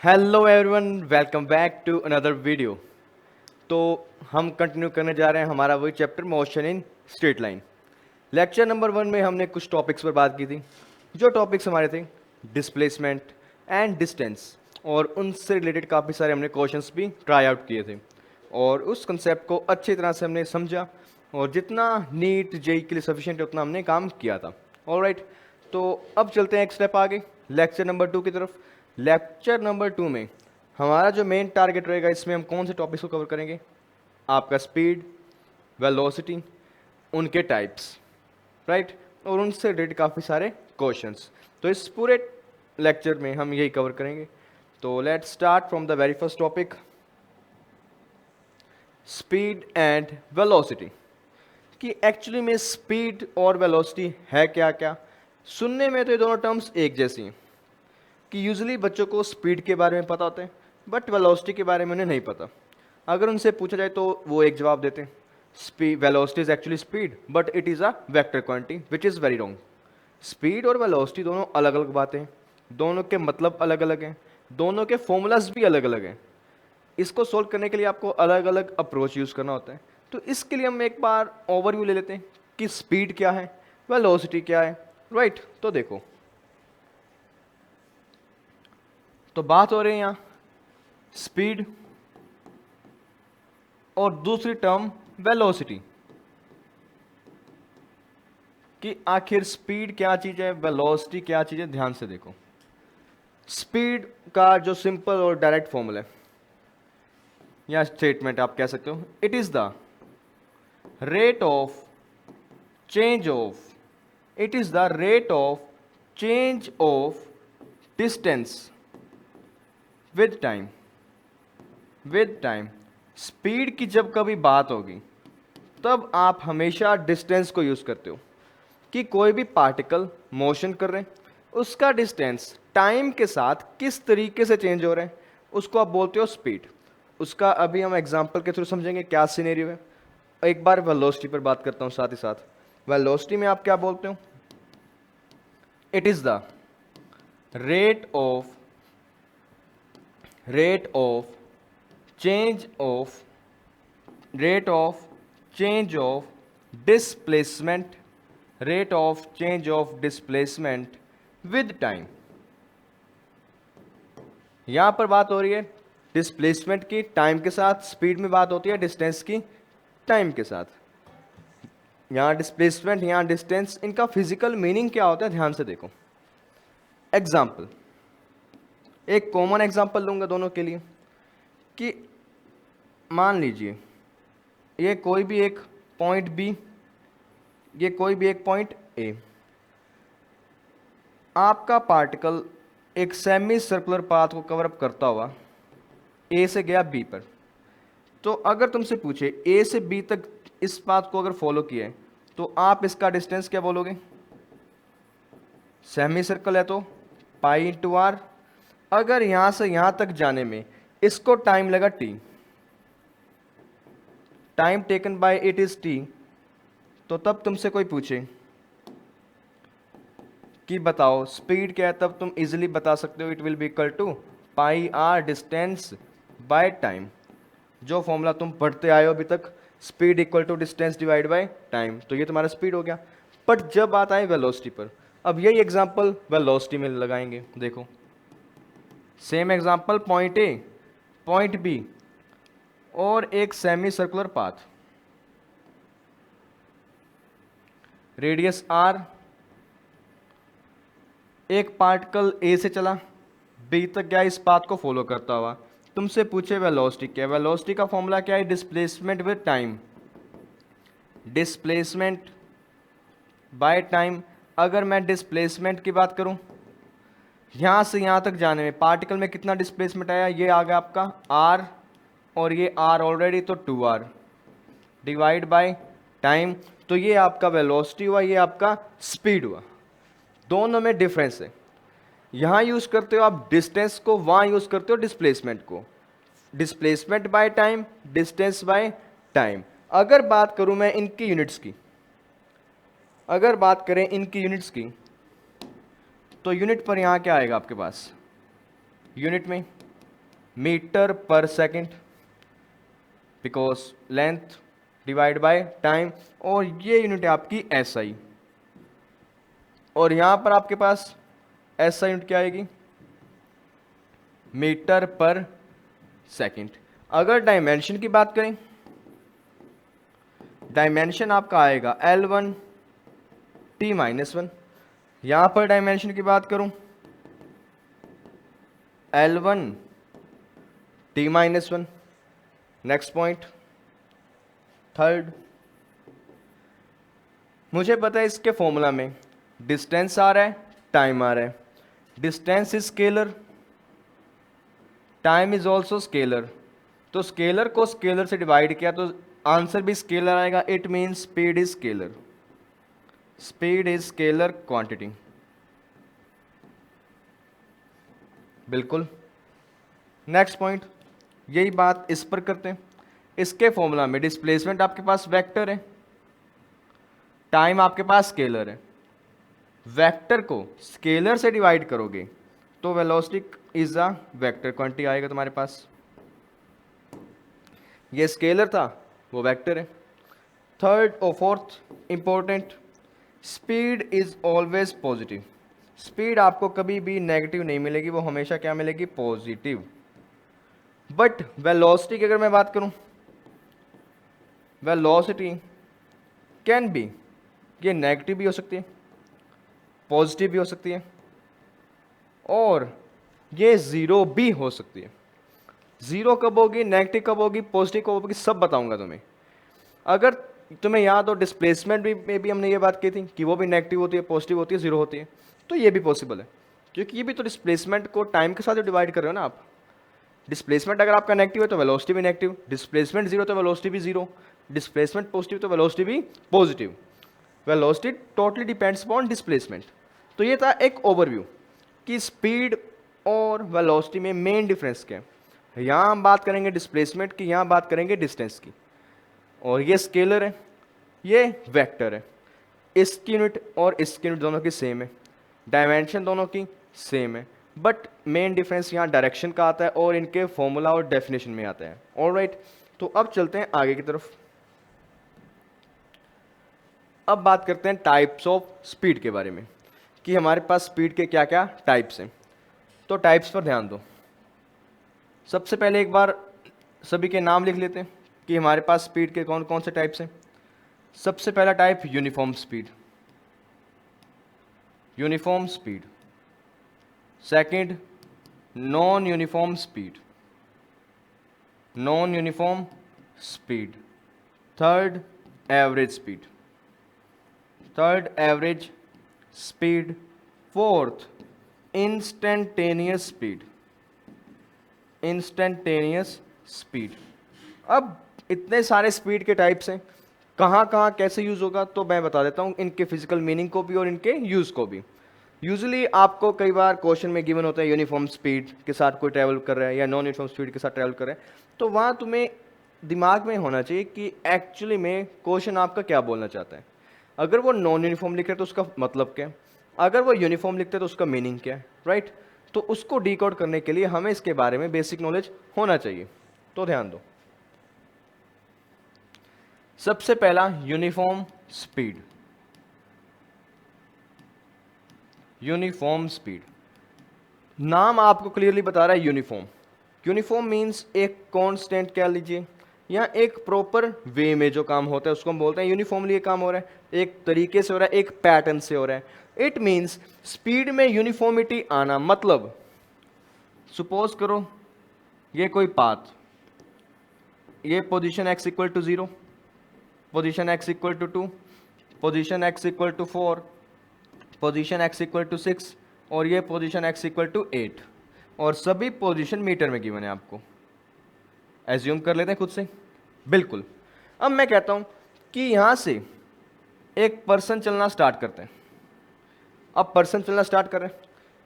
Hello everyone, welcome back to another video. तो हम continue करने जा रहे हैं हमारा वही chapter motion in straight line. Lecture number 1 में हमने कुछ टॉपिक्स पर बात की थी। जो टॉपिक्स हमारे थे डिस्प्लेसमेंट एंड डिस्टेंस, और उनसे रिलेटेड काफ़ी सारे हमने क्वेश्चंस भी ट्राई आउट किए थे और उस कंसेप्ट को अच्छी तरह से हमने समझा और जितना नीट जेई के लिए सफिशिएंट है उतना हमने काम किया था। ऑलराइट, तो अब चलते हैं एक स्टेप आगे लेक्चर नंबर 2 की तरफ। लेक्चर नंबर 2 में हमारा जो मेन टारगेट रहेगा, इसमें हम कौन से टॉपिक्स को कवर करेंगे? आपका स्पीड, वेलोसिटी, उनके टाइप्स, राइट, और उनसे रिलेटेड काफ़ी सारे क्वेश्चंस। तो इस पूरे लेक्चर में हम यही कवर करेंगे। तो let's start from the very first topic, speed and velocity. कि एक्चुअली में स्पीड और वेलोसिटी है क्या क्या? सुनने में तो ये दोनों टर्म्स एक जैसी हैं कि यूजुअली बच्चों को स्पीड के बारे में पता होता है बट वेलोसिटी के बारे में उन्हें नहीं पता। अगर उनसे पूछा जाए तो वो एक जवाब देते हैं, speed velocity is actually speed but it is a vector quantity which is very wrong. Speed और वेलोसिटी दोनों अलग अलग बातें हैं, दोनों के मतलब अलग अलग हैं, दोनों के फॉर्मूलाज भी अलग अलग हैं। इसको सोल्व करने के लिए आपको अलग अलग अप्रोच यूज़ करना होता है। तो इसके लिए हम एक बार ओवरव्यू ले लेते हैं कि स्पीड क्या है, वेलोसिटी क्या है। राइट, तो देखो, तो बात हो रही है यहाँ स्पीड और दूसरी टर्म वेलोसिटी कि आखिर स्पीड क्या चीज़ है, वेलोसिटी क्या चीज़ है। ध्यान से देखो, स्पीड का जो सिंपल और डायरेक्ट फॉर्मूला है या स्टेटमेंट आप कह सकते हो, it is the rate of change of, it is the rate of change of distance with time. With time speed की जब कभी बात होगी तब आप हमेशा डिस्टेंस को यूज करते हो कि कोई भी पार्टिकल मोशन कर रहे हैं, उसका डिस्टेंस टाइम के साथ किस तरीके से चेंज हो रहे हैं उसको आप बोलते हो स्पीड। उसका अभी हम एग्जांपल के थ्रू समझेंगे क्या सिनेरियो है। एक बार वेलोसिटी पर बात करता हूं साथ ही साथ। वेलोसिटी में आप क्या बोलते हो? It is the rate of rate of change of rate of change of displacement, rate of change of displacement with time. यहां पर बात हो रही है डिस्प्लेसमेंट की टाइम के साथ, स्पीड में बात होती है डिस्टेंस की टाइम के साथ। यहां डिस्प्लेसमेंट, यहां डिस्टेंस, इनका फिजिकल मीनिंग क्या होता है ध्यान से देखो। एग्जाम्पल, एक कॉमन एग्जाम्पल लूंगा दोनों के लिए कि मान लीजिए ये कोई भी एक पॉइंट बी, ये कोई भी एक पॉइंट ए। आपका पार्टिकल एक सेमी सर्कुलर पाथ को कवर अप करता हुआ ए से गया बी पर। तो अगर तुमसे पूछे ए से बी तक इस पाथ को अगर फॉलो किया है तो आप इसका डिस्टेंस क्या बोलोगे? सेमी सर्कल है तो पाई इंटू आर। अगर यहां से यहां तक जाने में इसको टाइम लगा T, time taken by it is T, तो तब तुमसे कोई पूछे कि बताओ स्पीड क्या है, तब तुम इजीली बता सकते हो it will be equal to pi r distance by time. जो फॉर्मूला तुम पढ़ते आए हो अभी तक, speed equal to distance divide by time, तो ये तुम्हारा स्पीड हो गया। बट जब बात आए वेलोसिटी पर, अब यही एग्जांपल वेलोसिटी में लगाएंगे। देखो same example, point A point B और एक semi circular path, radius r. एक पार्टिकल ए से चला बी तक गया इस पाथ को फॉलो करता हुआ। तुमसे पूछे वेलोसिटी क्या है, वेलोसिटी का फॉर्मूला क्या है? Displacement with time, displacement by time. अगर मैं डिस्प्लेसमेंट की बात करूं, यहां से यहां तक जाने में पार्टिकल में कितना डिस्प्लेसमेंट आया, ये आ गया आपका आर, और ये आर ऑलरेडी तो 2r डिवाइड बाय टाइम, तो ये आपका वेलोसिटी हुआ, ये आपका स्पीड हुआ। दोनों में डिफरेंस है। यहां यूज करते हो आप डिस्टेंस को, वहां यूज करते हो डिस्प्लेसमेंट को। Displacement by time, distance by time. अगर बात करूं मैं इनकी यूनिट्स की, अगर बात करें इनकी यूनिट्स की, तो यूनिट पर यहां क्या आएगा आपके पास? यूनिट में मीटर पर second, because length divide by time, और ये यूनिट है आपकी एसआई, और यहां पर आपके पास एसआई यूनिट क्या आएगी, मीटर पर सेकेंड। अगर डायमेंशन की बात करें, डायमेंशन आपका आएगा L1 T-1। यहां पर डायमेंशन की बात करूं, L1 T-1। Next point, third, मुझे पता है इसके फॉर्मूला में डिस्टेंस आ रहा है, टाइम आ रहा है। Distance is scalar, time is also scalar, तो स्केलर को स्केलर से डिवाइड किया तो आंसर भी स्केलर आएगा। It means speed is scalar, speed is scalar quantity. बिल्कुल। नेक्स्ट पॉइंट, यही बात इस पर करते हैं। इसके फॉर्मूला में डिस्प्लेसमेंट आपके पास वेक्टर है, टाइम आपके पास स्केलर है। वेक्टर को स्केलर से डिवाइड करोगे तो velocity is a vector quantity आएगा तुम्हारे पास। ये स्केलर था, वो वेक्टर है। थर्ड और fourth important, speed is always positive. Speed आपको कभी भी नेगेटिव नहीं मिलेगी, वो हमेशा क्या मिलेगी, पॉजिटिव। बट वेलोसिटी की अगर मैं बात करूं, वेलोसिटी कैन बी, ये नेगेटिव भी हो सकती है, पॉजिटिव भी हो सकती है, और ये जीरो भी हो सकती है। जीरो कब होगी, नेगेटिव कब होगी, पॉजिटिव कब होगी, सब बताऊंगा तुम्हें। अगर तुम्हें याद हो डिस्प्लेसमेंट भी में भी हमने ये बात की थी कि वो भी नेगेटिव होती है, पॉजिटिव होती है, जीरो होती है, तो ये भी पॉसिबल है, क्योंकि ये भी तो डिस्प्लेसमेंट को टाइम के साथ डिवाइड कर रहे हो ना आप। डिस्प्लेसमेंट अगर आपका नेगेटिव है तो वेलोसिटी भी नेगेटिव, डिस्प्लेसमेंट जीरो तो वेलोसिटी भी जीरो, डिस्प्लेसमेंट पॉजिटिव तो वेलोसिटी भी positive. Velocity totally depends upon displacement. तो ये था एक ओवरव्यू कि स्पीड और वेलोसिटी में मेन डिफरेंस क्या है। यहाँ हम बात करेंगे डिस्प्लेसमेंट की, यहाँ बात करेंगे डिस्टेंस की। और ये स्केलर है, ये वेक्टर है। इसकी यूनिट और इसकी यूनिट दोनों की सेम है, डायमेंशन दोनों की सेम है, बट मेन डिफरेंस यहाँ डायरेक्शन का आता है और इनके फॉर्मूला और डेफिनेशन में आता है। ऑलराइट, तो अब चलते हैं आगे की तरफ। अब बात करते हैं टाइप्स ऑफ स्पीड के बारे में, कि हमारे पास स्पीड के क्या क्या टाइप्स हैं। तो टाइप्स पर ध्यान दो। सबसे पहले एक बार सभी के नाम लिख लेते हैं कि हमारे पास स्पीड के कौन कौन से टाइप्स हैं। सबसे पहला type uniform speed, uniform speed. Second non uniform speed, non uniform speed. Third average speed, third average speed. Fourth instantaneous speed, instantaneous speed. अब इतने सारे स्पीड के टाइप्स हैं, कहाँ कहाँ कैसे यूज़ होगा तो मैं बता देता हूँ, इनके फिजिकल मीनिंग को भी और इनके यूज़ को भी। यूजुअली आपको कई बार क्वेश्चन में गिवन होता है यूनिफॉर्म स्पीड के साथ कोई ट्रैवल कर रहा है या नॉन यूनिफॉर्म स्पीड के साथ ट्रैवल कर रहा है, तो वहाँ तुम्हें दिमाग में होना चाहिए कि एक्चुअली में क्वेश्चन आपका क्या बोलना चाहता है। अगर वो नॉन यूनिफॉर्म लिख रहे तो उसका मतलब क्या है, अगर वो यूनिफॉर्म लिखते तो उसका मीनिंग क्या है, राइट। तो उसको डिकोड करने के लिए हमें इसके बारे में बेसिक नॉलेज होना चाहिए। तो ध्यान दो, सबसे पहला यूनिफॉर्म स्पीड, यूनिफॉर्म स्पीड। नाम आपको क्लियरली बता रहा है यूनिफॉर्म। यूनिफॉर्म मींस एक कांस्टेंट कह लीजिए, या एक प्रॉपर वे में जो काम होता है उसको हम बोलते हैं यूनिफॉर्मली ये काम हो रहा है, एक तरीके से हो रहा है, एक पैटर्न से हो रहा है। इट मींस स्पीड में यूनिफॉर्मिटी आना, मतलब सपोज करो ये कोई पाथ, ये position x equal to 0, position x equal to 2, position x equal to 4, position x equal to 6, और ये पोजीशन x इक्वल टू 8, और सभी पोजीशन मीटर में गिवन है। आपको एज्यूम कर लेते हैं खुद से, बिल्कुल। अब मैं कहता हूं कि यहां से एक पर्सन चलना स्टार्ट करते हैं। अब पर्सन चलना स्टार्ट कर रहे हैं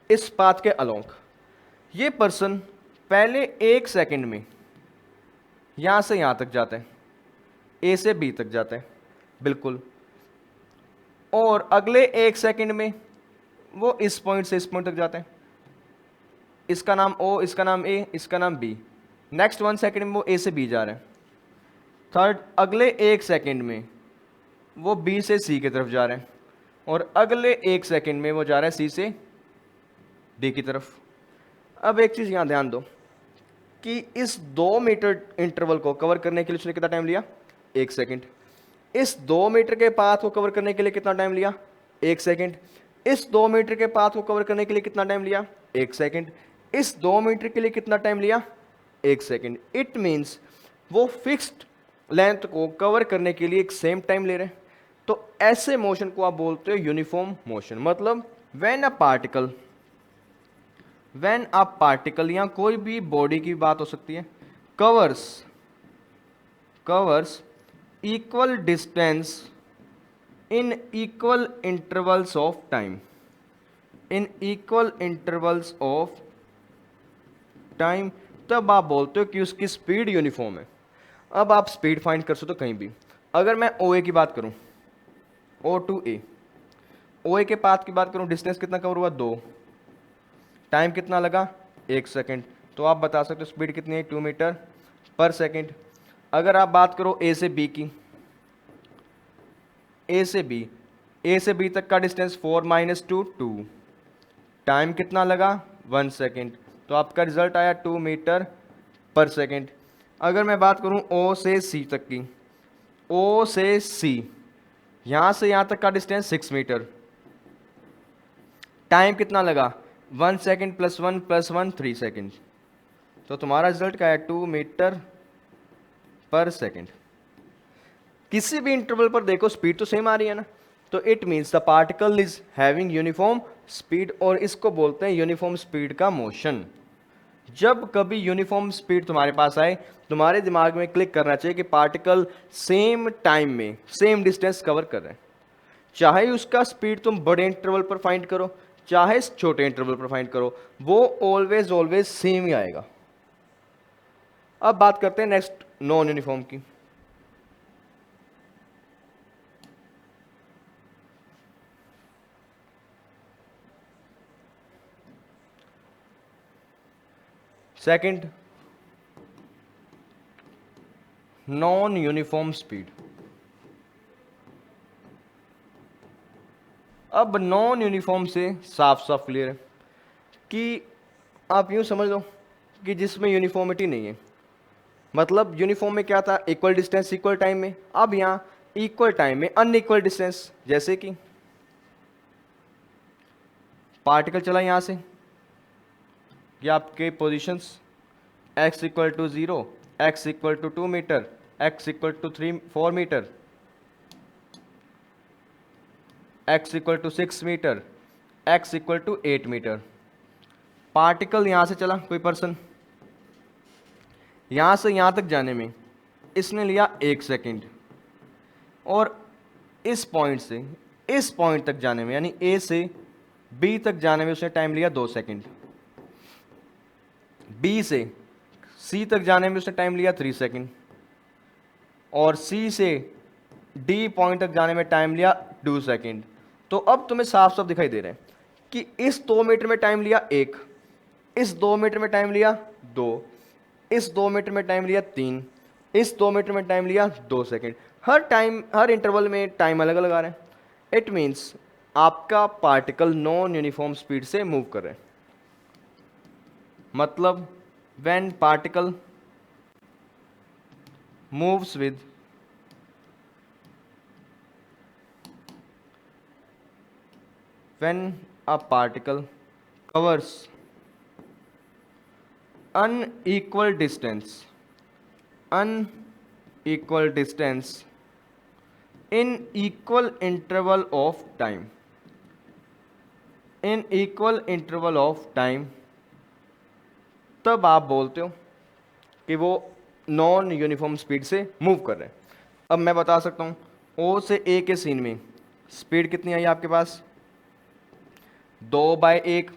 इस पाथ के अलोंग। ये पर्सन पहले 1 सेकंड में यहां से यहां तक जाता है, ए से बी तक जाता है, बिल्कुल, और अगले 1 सेकंड में वो इस पॉइंट से इस पॉइंट तक जाता है। इसका नाम ओ, इसका नाम ए, इसका नाम बी। नेक्स्ट 1 सेकेंड में वो ए से बी जा रहे हैं। थर्ड, अगले 1 सेकेंड में वो बी से सी की तरफ जा रहे हैं, और अगले 1 सेकेंड में वो जा रहा है सी से डी की तरफ। अब एक चीज़ यहाँ ध्यान दो कि इस 2 मीटर इंटरवल को कवर करने के लिए उसने कितना टाइम लिया? 1 सेकेंड। इस 2 मीटर के पाथ को कवर करने के लिए कितना टाइम लिया? 1 सेकेंड। इस 2 मीटर के पाथ को कवर करने के लिए कितना टाइम लिया? 1 सेकेंड। इस 2 मीटर के लिए कितना टाइम लिया? 1 सेकेंड। इट मीन्स वो फिक्स्ड लेंथ को कवर करने के लिए एक सेम टाइम ले रहे हैं। तो ऐसे मोशन को आप बोलते हो यूनिफॉर्म मोशन। मतलब व्हेन अ पार्टिकल या कोई भी बॉडी की बात हो सकती है, covers equal distance in equal intervals of time, तब आप बोलते हो कि उसकी स्पीड यूनिफॉर्म है। अब आप स्पीड फाइंड कर सकते हो कहीं भी। अगर मैं ओ ए की बात करूं, ओ टू ए, ओ ए के पाथ की बात करूं, डिस्टेंस कितना कवर हुआ? 2। टाइम कितना लगा? 1 सेकेंड। तो आप बता सकते हो स्पीड कितनी है? 2 मीटर पर सेकेंड। अगर आप बात करो ए से बी की, ए से बी तक का डिस्टेंस 4 - 2 2। टाइम कितना लगा? 1 सेकेंड। तो आपका रिजल्ट आया 2 मीटर पर सेकेंड। अगर मैं बात करूं ओ से सी तक की, ओ से सी, यहां से यहां तक का डिस्टेंस 6 मीटर। टाइम कितना लगा? 1 सेकेंड +1 + 1 3 सेकेंड। तो तुम्हारा रिजल्ट क्या है? 2 मीटर पर सेकेंड। किसी भी इंटरवल पर देखो स्पीड तो सेम आ रही है ना, तो it means the particle is having uniform speed, और इसको बोलते हैं यूनिफॉर्म स्पीड का मोशन। जब कभी यूनिफॉर्म स्पीड तुम्हारे पास आए, तुम्हारे दिमाग में क्लिक करना चाहिए कि पार्टिकल सेम टाइम में सेम डिस्टेंस कवर कर रहे हैं। चाहे उसका स्पीड तुम बड़े इंटरवल पर फाइंड करो, चाहे छोटे इंटरवल पर फाइंड करो, वो ऑलवेज सेम ही आएगा। अब बात करते हैं नेक्स्ट नॉन यूनिफॉर्म की। Second, non uniform speed. अब नॉन यूनिफॉर्म से साफ साफ क्लियर है कि आप यूं समझ लो कि जिसमें यूनिफॉर्मिटी नहीं है। मतलब यूनिफॉर्म में क्या था? इक्वल डिस्टेंस इक्वल टाइम में। अब यहाँ इक्वल टाइम में अनइक्वल डिस्टेंस, जैसे कि पार्टिकल चला यहाँ से, ये आपके positions x = 0, x = 2 metre, x = 4 metre, x = 6 metre, x = 8 metre. Particle यहाँ से चला, कोई पर्सन, यहाँ से यहाँ तक जाने में इसने लिया 1 सेकेंड, और इस पॉइंट से इस पॉइंट तक जाने में, यानी A से B तक जाने में उसने टाइम लिया 2 सेकेंड। B से C तक जाने में उसने टाइम लिया 3 सेकेंड, और C से D पॉइंट तक जाने में टाइम लिया 2 सेकेंड। तो अब तुम्हें साफ साफ दिखाई दे रहा है कि इस 2 मीटर में टाइम लिया 1, इस 2 मीटर में टाइम लिया 2, इस 2 मीटर में टाइम लिया 3, इस 2 मीटर में टाइम लिया 2 सेकेंड। हर इंटरवल में टाइम अलग अलग आ रहा है। इट मीन्स आपका पार्टिकल नॉन यूनिफॉर्म स्पीड से मूव कर रहे हैं। मतलब when particle moves with when a particle covers unequal distance in equal interval of time, तब आप बोलते हो कि वो नॉन यूनिफॉर्म स्पीड से मूव कर रहे हैं। अब मैं बता सकता हूँ ओ से ए के सीन में स्पीड कितनी आई आपके पास? 2/1,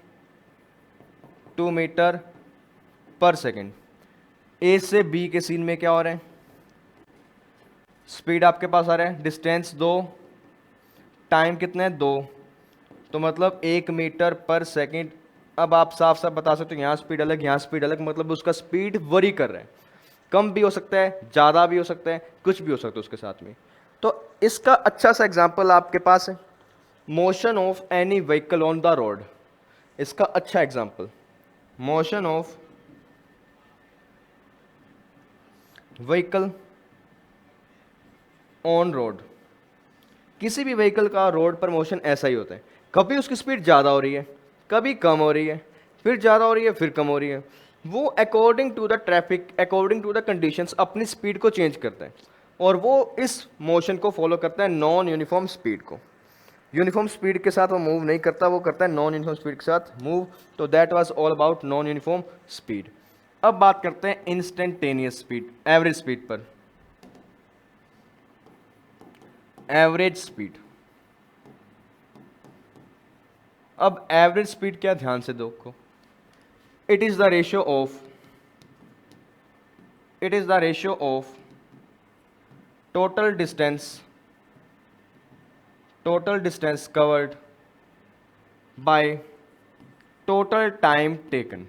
2 मीटर पर सेकेंड। ए से बी के सीन में क्या हो रहा है? स्पीड आपके पास आ रहा है, डिस्टेंस 2, टाइम कितना है? 2। तो मतलब 1 मीटर पर सेकेंड अब आप साफ साफ बता सकते हो यहाँ स्पीड अलग, यहाँ स्पीड अलग, मतलब उसका स्पीड वरी कर रहा है, कम भी हो सकता है, ज़्यादा भी हो सकता है, कुछ भी हो सकता है उसके साथ में। तो इसका अच्छा सा एग्जाम्पल आपके पास है, motion of any vehicle on the road. इसका अच्छा example, motion of vehicle on road. किसी भी व्हीकल का रोड पर मोशन ऐसा ही होता है, कभी उसकी स्पीड ज़्यादा हो रही है, कभी कम हो रही है, फिर ज़्यादा हो रही है, फिर कम हो रही है। वो according to the traffic, according to the conditions अपनी स्पीड को चेंज करता है, और वो इस मोशन को फॉलो करता है नॉन यूनिफॉर्म स्पीड को। यूनिफॉर्म स्पीड के साथ वो मूव नहीं करता, वो करता है नॉन यूनिफॉर्म स्पीड के साथ मूव। तो that was all about non uniform speed. अब बात करते हैं इंस्टेंटेनियस स्पीड, एवरेज स्पीड पर। Average speed. अब एवरेज स्पीड क्या, ध्यान से देखो, it is the ratio of, it is the ratio of total distance, total distance covered by total time taken.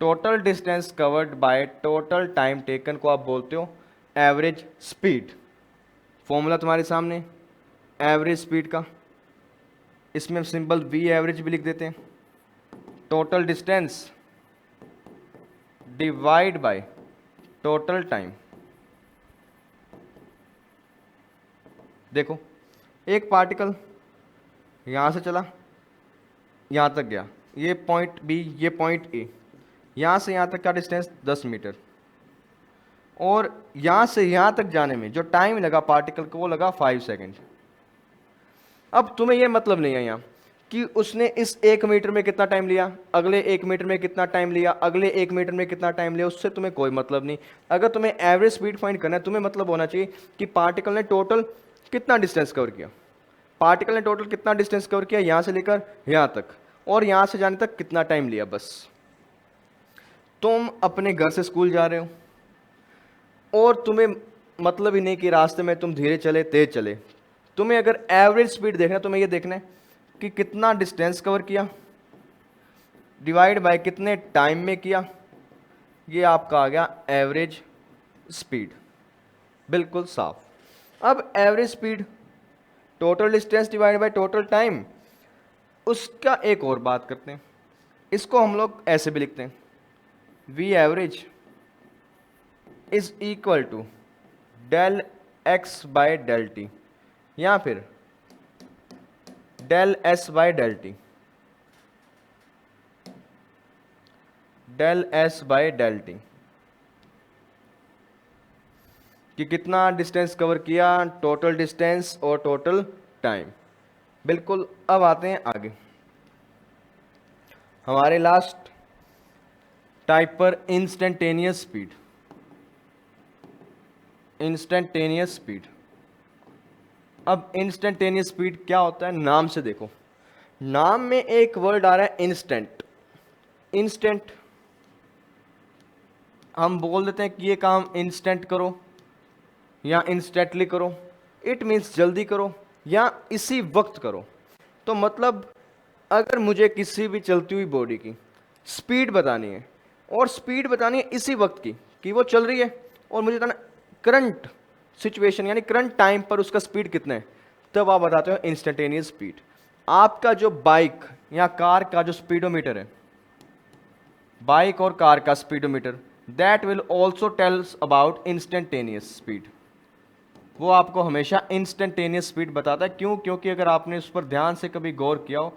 Total distance covered by total time taken को आप बोलते हो एवरेज स्पीड। फॉर्मूला तुम्हारे सामने एवरेज स्पीड का, इसमें हम simple V average भी लिख देते हैं, total distance divide by total time. देखो, एक पार्टिकल यहाँ से चला, यहाँ तक गया, ये पॉइंट बी, ये पॉइंट ए, यहाँ से यहाँ तक का डिस्टेंस 10 मीटर, और यहाँ से यहाँ तक जाने में जो टाइम लगा पार्टिकल को वो लगा 5 सेकेंड। अब तुम्हें ये मतलब नहीं है यहाँ कि उसने इस 1 मीटर में कितना टाइम लिया, अगले 1 मीटर में कितना टाइम लिया, अगले 1 मीटर में कितना टाइम लिया, उससे तुम्हें कोई मतलब नहीं। अगर तुम्हें एवरेज स्पीड फाइंड करना है, तुम्हें मतलब होना चाहिए कि पार्टिकल ने टोटल कितना डिस्टेंस कवर किया, पार्टिकल ने टोटल कितना डिस्टेंस कवर किया यहाँ से लेकर यहाँ तक, और यहाँ से जाने तक कितना टाइम लिया। बस तुम अपने घर से स्कूल जा रहे हो और तुम्हें मतलब ही नहीं कि रास्ते में तुम धीरे चले तेज चले, तुम्हें अगर एवरेज स्पीड देखना है, तुम्हें ये देखना है कि कितना डिस्टेंस कवर किया डिवाइड बाय कितने टाइम में किया, ये आपका आ गया एवरेज स्पीड। बिल्कुल साफ। अब average speed total distance divide by total time, उसका एक और बात करते हैं, इसको हम लोग ऐसे भी लिखते हैं, v average is equal to del x by del t, या फिर del s by del t, del s by del t, कि कितना डिस्टेंस कवर किया, टोटल डिस्टेंस और टोटल टाइम। बिल्कुल। अब आते हैं आगे हमारे लास्ट टाइप पर, इंस्टेंटेनियस स्पीड। Instantaneous speed. अब इंस्टेंटेनियस स्पीड क्या होता है, नाम से देखो, नाम में एक वर्ड आ रहा है इंस्टेंट। इंस्टेंट हम बोल देते हैं कि ये काम इंस्टेंट करो या इंस्टेंटली करो, इट मीन्स जल्दी करो या इसी वक्त करो। तो मतलब अगर मुझे किसी भी चलती हुई बॉडी की स्पीड बतानी है, और स्पीड बतानी है इसी वक्त की कि वो चल रही है, और मुझे बताना करंट सिचुएशन यानी करंट टाइम पर उसका स्पीड कितना है, तब आप बताते हो इंस्टेंटेनियस स्पीड। आपका जो बाइक या कार का जो स्पीडोमीटर है, बाइक और कार का speedometer, that will also tells about instantaneous speed. वो आपको हमेशा इंस्टेंटेनियस स्पीड बताता है। क्यों? क्योंकि अगर आपने उस पर ध्यान से कभी गौर किया हो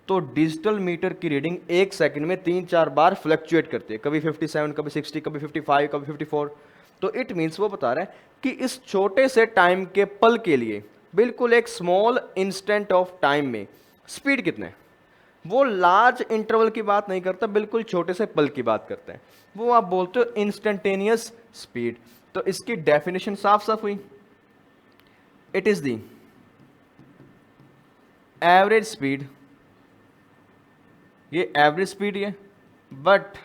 तो डिजिटल मीटर की रीडिंग 1 सेकंड में 3-4 बार फ्लक्चुएट करती है, कभी 57, कभी 60, कभी 55, कभी 54। तो इट मीन्स वो बता रहा है कि इस छोटे से टाइम के पल के लिए, बिल्कुल एक स्मॉल इंस्टेंट ऑफ टाइम में स्पीड कितने है। वो लार्ज इंटरवल की बात नहीं करता, बिल्कुल छोटे से पल की बात करता है, वो आप बोलते हो इंस्टेंटेनियस स्पीड। तो इसकी डेफिनेशन साफ साफ हुई, it is the average speed, ये एवरेज स्पीड है, but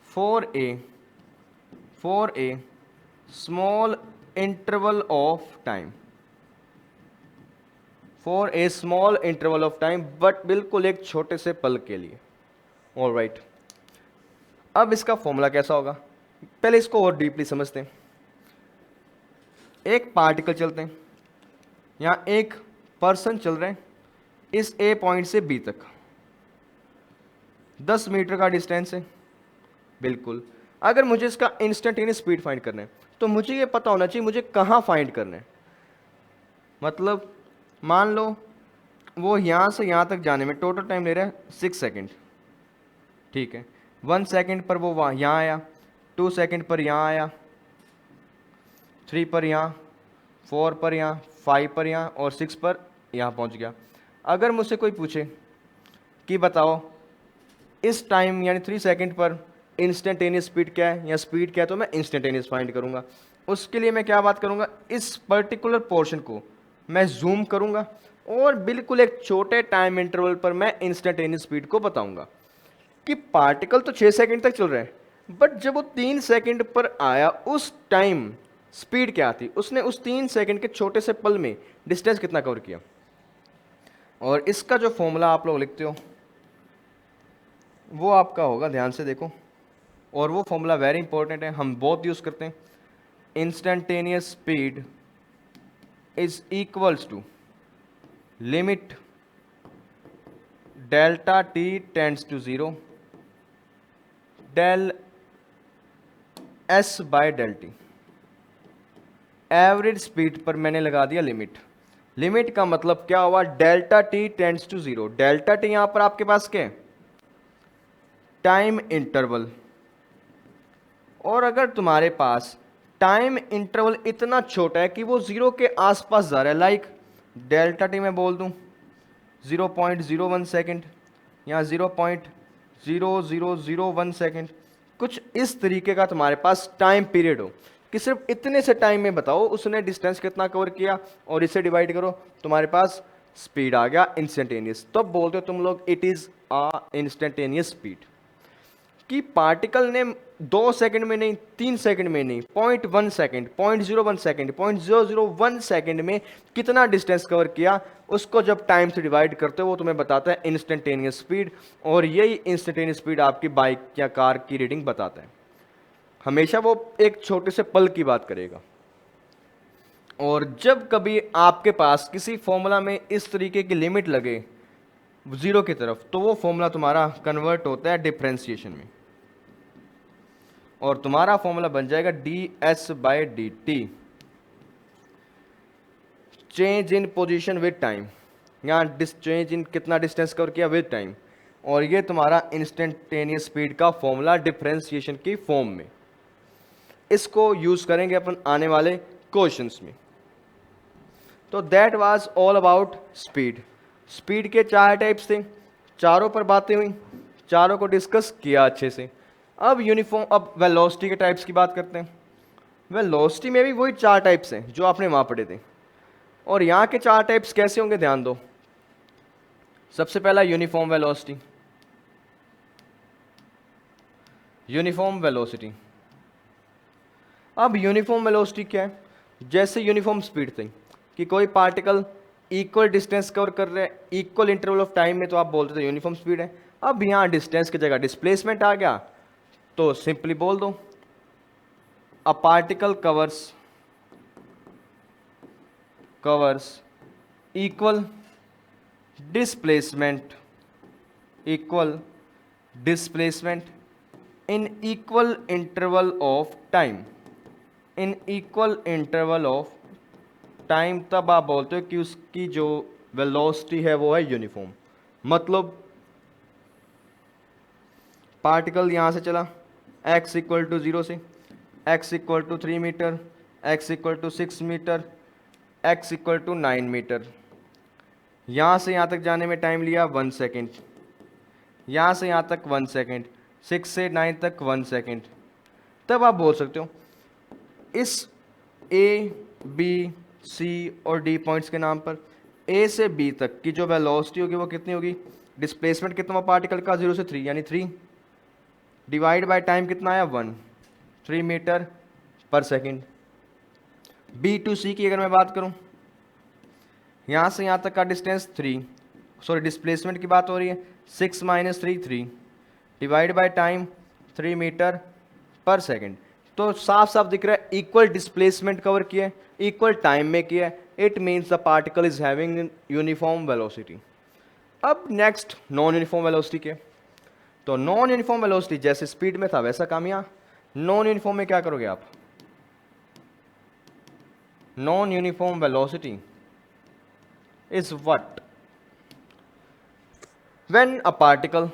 for a small interval of time, for a small interval of time, but बिल्कुल एक छोटे से पल के लिए। ऑलराइट, अब इसका फॉर्मूला कैसा होगा, पहले इसको और डीपली समझते हैं। एक पार्टिकल चलते हैं, यहाँ एक पर्सन चल रहे हैं इस ए पॉइंट से बी तक, 10 मीटर का डिस्टेंस है। बिल्कुल, अगर मुझे इसका इंस्टेंटेनियस स्पीड फाइंड करना है तो मुझे ये पता होना चाहिए मुझे कहाँ फाइंड करना है। मतलब मान लो वो यहाँ से यहाँ तक जाने में टोटल टाइम ले रहा है 6 सेकेंड, ठीक है। 1 सेकेंड पर वो वहाँ यहाँ आया, 2 सेकेंड पर यहाँ आया, 3 पर यहाँ, 4 पर यहाँ, 5 पर यहाँ और 6 पर यहाँ पहुँच गया। अगर मुझसे कोई पूछे कि बताओ इस टाइम यानी 3 सेकेंड पर इंस्टेंटेनियस स्पीड क्या है या स्पीड क्या है, तो मैं इंस्टेंटेनियस फाइंड करूँगा। उसके लिए मैं क्या बात करूँगा, इस पर्टिकुलर पोर्शन को मैं जूम करूँगा और बिल्कुल एक छोटे टाइम इंटरवल पर मैं इंस्टेंटेनियस स्पीड को बताऊँगा कि पार्टिकल तो 6 सेकेंड तक चल रहा है, बट जब वो 3 सेकेंड पर आया उस टाइम स्पीड क्या थी, उसने उस 3 सेकेंड के छोटे से पल में डिस्टेंस कितना कवर किया। और इसका जो फॉर्मूला आप लोग लिखते हो वो आपका होगा, ध्यान से देखो, और वो फॉर्मूला वेरी इंपॉर्टेंट है, हम बहुत यूज़ करते हैं। Instantaneous speed is equals to limit delta t tends to 0 del s by del t. Average speed पर मैंने लगा दिया लिमिट। लिमिट का मतलब क्या हुआ, delta t tends to 0। Delta t यहां पर आपके पास क्या है, टाइम इंटरवल। और अगर तुम्हारे पास टाइम इंटरवल इतना छोटा है कि वो 0 के आसपास जा रहा है, लाइक डेल्टा टी मैं बोल दूं 0.01 सेकेंड या 0.0001 सेकेंड, कुछ इस तरीके का तुम्हारे पास टाइम पीरियड हो कि सिर्फ इतने से टाइम में बताओ उसने डिस्टेंस कितना कवर किया और इसे डिवाइड करो, तुम्हारे पास स्पीड आ गया इंस्टेंटेनियस। तब तो बोलते हो तुम लोग it is a instantaneous speed, कि पार्टिकल ने 2 सेकंड में नहीं, 3 सेकंड में नहीं, 0.1 सेकंड, 0.01 सेकंड, 0.001 सेकंड में कितना डिस्टेंस कवर किया, उसको जब टाइम से डिवाइड करते हो वो तुम्हें बताता है इंस्टेंटेनियस स्पीड। और यही इंस्टेंटेनियस स्पीड आपकी बाइक या कार की रीडिंग बताता है। हमेशा वो एक छोटे से पल की बात करेगा। और जब कभी आपके पास किसी फॉर्मूला में इस तरीके की लिमिट लगे 0 की तरफ, तो वो फॉर्मूला तुम्हारा कन्वर्ट होता है डिफरेंशिएशन में और तुम्हारा फॉर्मूला बन जाएगा d s by d t, change in position with time. यहाँ चेंज इन कितना डिस्टेंस कवर किया विद टाइम, और ये तुम्हारा इंस्टेंटेनियस स्पीड का फॉर्मूला डिफरेंशिएशन की फॉर्म में। इसको यूज करेंगे अपन आने वाले क्वेश्चंस में। तो that was all about speed. Speed के 4 टाइप्स थे, चारों पर बातें हुई, चारों को डिस्कस किया अच्छे से। अब वेलोसिटी के टाइप्स की बात करते हैं। वेलोसिटी में भी वही 4 टाइप्स हैं जो आपने वहां पढ़े थे, और यहाँ के 4 टाइप्स कैसे होंगे ध्यान दो। सबसे पहला यूनिफॉर्म वेलोसिटी। यूनिफॉर्म वेलोसिटी, अब यूनिफॉर्म वेलोसिटी क्या है, जैसे यूनिफॉर्म स्पीड थी कि कोई पार्टिकल इक्वल डिस्टेंस कवर कर रहे हैं इक्वल इंटरवल ऑफ टाइम में, तो आप बोलते थे यूनिफॉर्म स्पीड है। अब यहाँ डिस्टेंस की जगह डिस्प्लेसमेंट आ गया, तो सिंपली बोल दो a particle covers equal displacement in equal interval of time. In equal interval of time, तब आप बोलते हो कि उसकी जो वेलोसिटी है वो है यूनिफॉर्म। मतलब पार्टिकल यहाँ से चला x इक्वल टू 0 से, x equal to 3 metre, x equal to 6 metre, x equal to 9 metre. यहाँ से यहाँ तक जाने में टाइम लिया 1 सेकेंड, यहाँ से यहाँ तक 1 सेकेंड, 6 से 9 तक 1 सेकेंड। तब आप बोल सकते हो इस A, B, C और D पॉइंट्स के नाम पर A से B तक की जो वेलोसिटी होगी वो कितनी होगी, डिस्प्लेसमेंट कितना हुआ पार्टिकल का 0 से 3 यानी 3, डिवाइड बाय टाइम कितना आया 1, 3 मीटर पर सेकेंड। B to C की अगर मैं बात करूं, यहाँ से यहाँ तक का डिस्टेंस 3, सॉरी डिस्प्लेसमेंट की बात हो रही है, 6 - 3 3 डिवाइड बाय टाइम 3 मीटर पर सेकेंड। तो साफ साफ दिख रहा है इक्वल डिस्प्लेसमेंट कवर किया है, इक्वल टाइम में किया है, it means the particle is having uniform velocity. अब नेक्स्ट नॉन यूनिफॉर्म वेलोसिटी के, तो नॉन यूनिफॉर्म वेलोसिटी जैसे स्पीड में था वैसा काम यहाँ नॉन यूनिफॉर्म में क्या करोगे आप, non uniform velocity is what, when a particle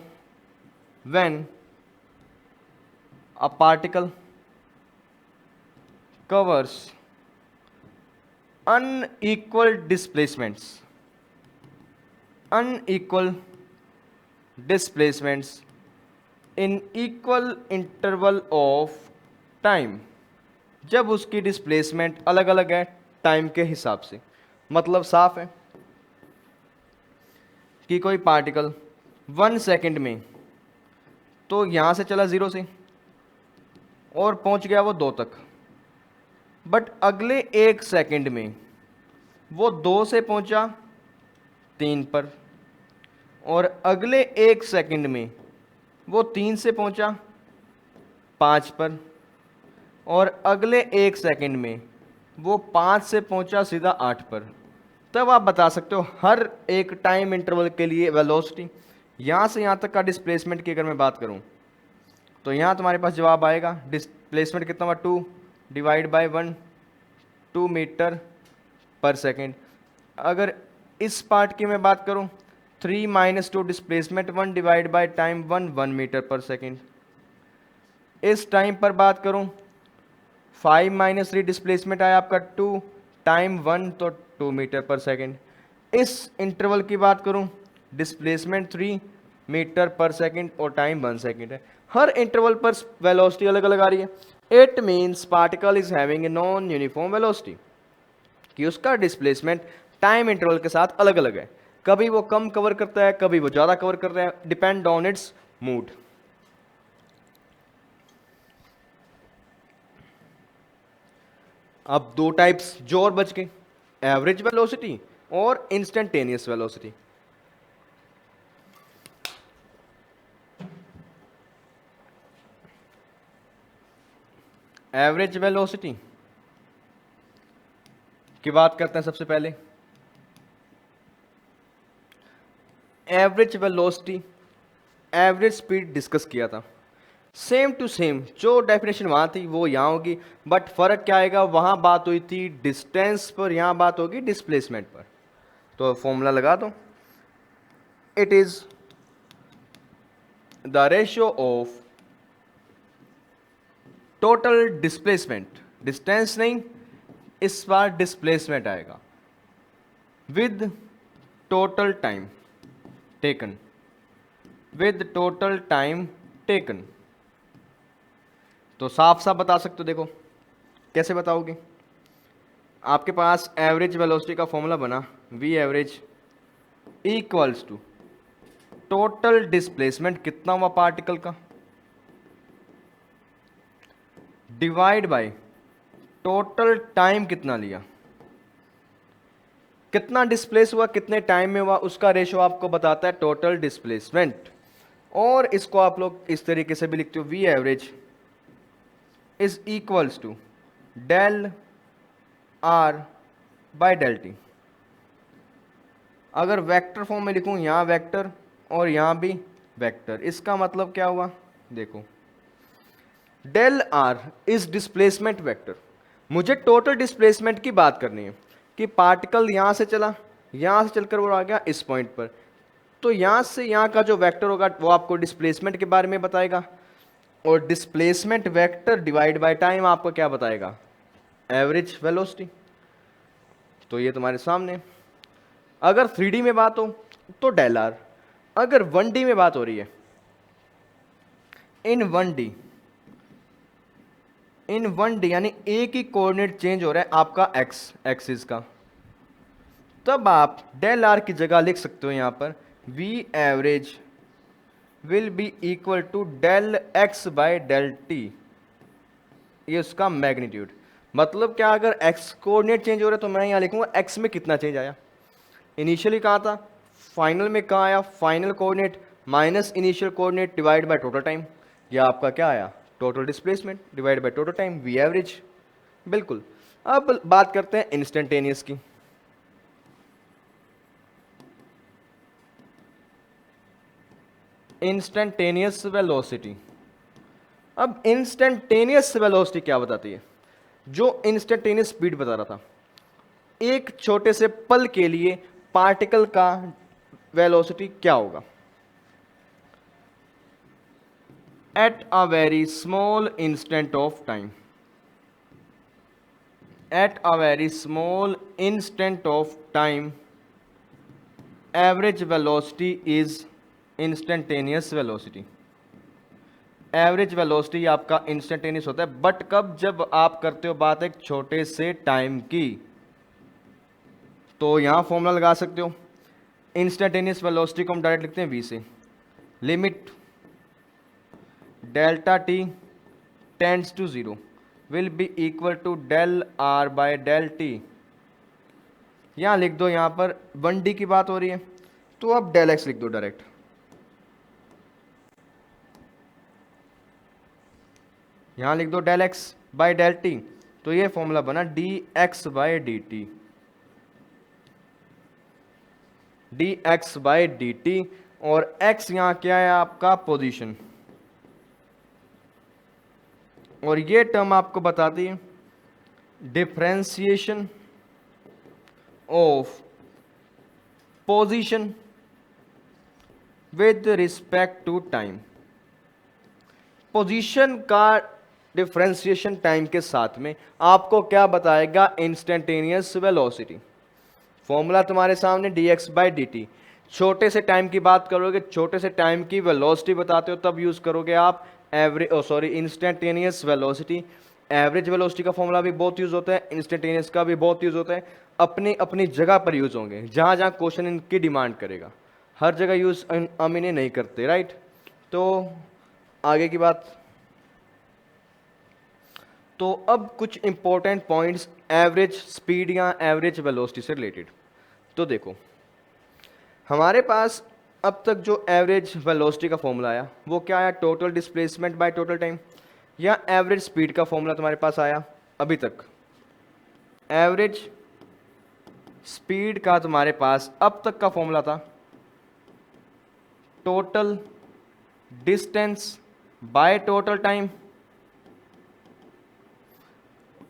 covers unequal displacements in equal interval of time, जब उसकी डिस्प्लेसमेंट अलग अलग है टाइम के हिसाब से। मतलब साफ है कि कोई पार्टिकल 1 सेकेंड में तो यहाँ से चला 0 से और पहुँच गया वो 2 तक, बट अगले 1 सेकेंड में वो 2 से पहुँचा 3 पर, और अगले 1 सेकेंड में वो 3 से पहुँचा 5 पर, और अगले 1 सेकेंड में वो 5 से पहुँचा सीधा 8 पर। तब आप बता सकते हो हर एक टाइम इंटरवल के लिए वेलोसिटी। यहाँ से यहाँ तक का डिस्प्लेसमेंट की अगर मैं बात करूँ तो यहाँ तुम्हारे पास जवाब आएगा, डिस्प्लेसमेंट कितना हुआ 2 डिवाइड बाय 1 2 मीटर पर सेकेंड। अगर इस पार्ट की मैं बात करूँ 3 - 2 displacement 1 divide by time 1 metre पर सेकेंड। इस टाइम पर बात करूँ 5 - 3 डिस्प्लेसमेंट आया आपका 2 टाइम 1 तो 2 मीटर पर सेकेंड। इस इंटरवल की बात करूं डिस्प्लेसमेंट 3 मीटर पर सेकेंड और टाइम 1 सेकेंड है। हर इंटरवल पर वेलोसिटी अलग अलग आ रही है। It means particle is having a non uniform velocity, कि उसका डिस्प्लेसमेंट टाइम इंटरवल के साथ अलग अलग है। कभी वो कम कवर करता है, कभी वो ज़्यादा कवर कर रहा है, डिपेंड ऑन इट्स मूड। अब 2 टाइप्स जो और बच गए, एवरेज वेलोसिटी और इंस्टेंटेनियस वेलोसिटी। एवरेज वेलोसिटी की बात करते हैं सबसे पहले। Average velocity, average speed discuss किया था, सेम टू सेम जो डेफिनेशन वहाँ थी वो यहाँ होगी, बट फर्क क्या आएगा, वहाँ बात हुई थी डिस्टेंस पर, यहाँ बात होगी डिस्प्लेसमेंट पर। तो फॉर्मूला लगा दो, it is the ratio of total displacement, distance नहीं इस बार डिस्प्लेसमेंट आएगा, with total time taken, with total time taken. तो साफ साफ बता सकते हो, देखो कैसे बताओगे। आपके पास एवरेज वेलोसिटी का फॉर्मूला बना, v average equals to total displacement कितना हुआ पार्टिकल का, डिवाइड बाय टोटल टाइम कितना लिया, कितना डिस्प्लेस हुआ कितने टाइम में हुआ, उसका रेशो आपको बताता है टोटल डिस्प्लेसमेंट। और इसको आप लोग इस तरीके से भी लिखते हो, v average is equals to del r by del t. अगर वेक्टर फॉर्म में लिखूं, यहां वेक्टर और यहां भी वेक्टर, इसका मतलब क्या हुआ, देखो del r is displacement vector. मुझे टोटल डिस्प्लेसमेंट की बात करनी है कि पार्टिकल यहां से चला, यहां से चलकर वो आ गया इस पॉइंट पर, तो यहां से यहां का जो वेक्टर होगा वो आपको डिस्प्लेसमेंट के बारे में बताएगा, और displacement vector divide by time आपको क्या बताएगा, एवरेज वेलोसिटी। तो ये तुम्हारे सामने। अगर 3D में बात हो तो डेल आर, अगर 1D में बात हो रही है, इन 1D यानी एक ही कोऑर्डिनेट चेंज हो रहा है आपका एक्स एक्सिस का, तब आप डेल आर की जगह लिख सकते हो यहां पर v average will be equal to del x by del t, ये उसका मैग्नीट्यूड। मतलब क्या, अगर एक्स कोऑर्डिनेट चेंज हो रहा है तो मैं यहां लिखूंगा एक्स में कितना चेंज आया, इनिशियली कहाँ था, फाइनल में कहाँ आया, final coordinate minus initial coordinate divide by total time, या आपका क्या आया, total displacement divide by total time, v average. बिल्कुल। अब बात करते हैं इंस्टेंटेनियस की। Instantaneous velocity. अब इंस्टेंटेनियस वेलोसिटी क्या बताती है, जो इंस्टेंटेनियस स्पीड बता रहा था, एक छोटे से पल के लिए पार्टिकल का वेलोसिटी क्या होगा at a very small instant of time, at a very small instant of time average velocity is instantaneous velocity. Average velocity आपका इंस्टेंटेनियस होता है, बट कब, जब आप करते हो बात एक छोटे से टाइम की। तो यहां फॉर्मूला लगा सकते हो, इंस्टेंटेनियस वेलोसिटी को हम डायरेक्ट लिखते हैं v से, limit delta t tends to 0 will be equal to del r by del t. यहां लिख दो, यहां पर 1d की बात हो रही है तो अब डेल एक्स लिख दो डायरेक्ट। यहां लिख दो del x by del t, तो ये फॉर्मूला बना d x by d t, d x by d t. और x यहां क्या है आपका, पोजीशन, और ये टर्म आपको बताती है differentiation of position with respect to time. Position का डिफरेंशिएशन टाइम के साथ में आपको क्या बताएगा, इंस्टेंटेनियस वेलोसिटी। फॉर्मूला तुम्हारे सामने dx बाई डी टी। छोटे से टाइम की बात करोगे, छोटे से टाइम की वेलोसिटी बताते हो, तब यूज करोगे आप इंस्टेंटेनियस वेलोसिटी। एवरेज वेलोसिटी का फॉर्मूला भी बहुत यूज होता है, इंस्टेंटेनियस का भी बहुत यूज होता है, अपनी अपनी जगह पर यूज होंगे, जहां जहां क्वेश्चन इनकी डिमांड करेगा, हर जगह यूज हम इन्हें नहीं करते, राइट। तो आगे की बात, तो अब कुछ इंपॉर्टेंट पॉइंट्स एवरेज स्पीड या एवरेज वेलोसिटी से रिलेटेड। तो देखो, हमारे पास अब तक जो एवरेज वेलोसिटी का फॉर्मूला आया वो क्या आया, total displacement bye total time, या एवरेज स्पीड का फॉर्मूला तुम्हारे पास आया अभी तक। एवरेज स्पीड का तुम्हारे पास अब तक का फॉर्मूला था total distance by total time,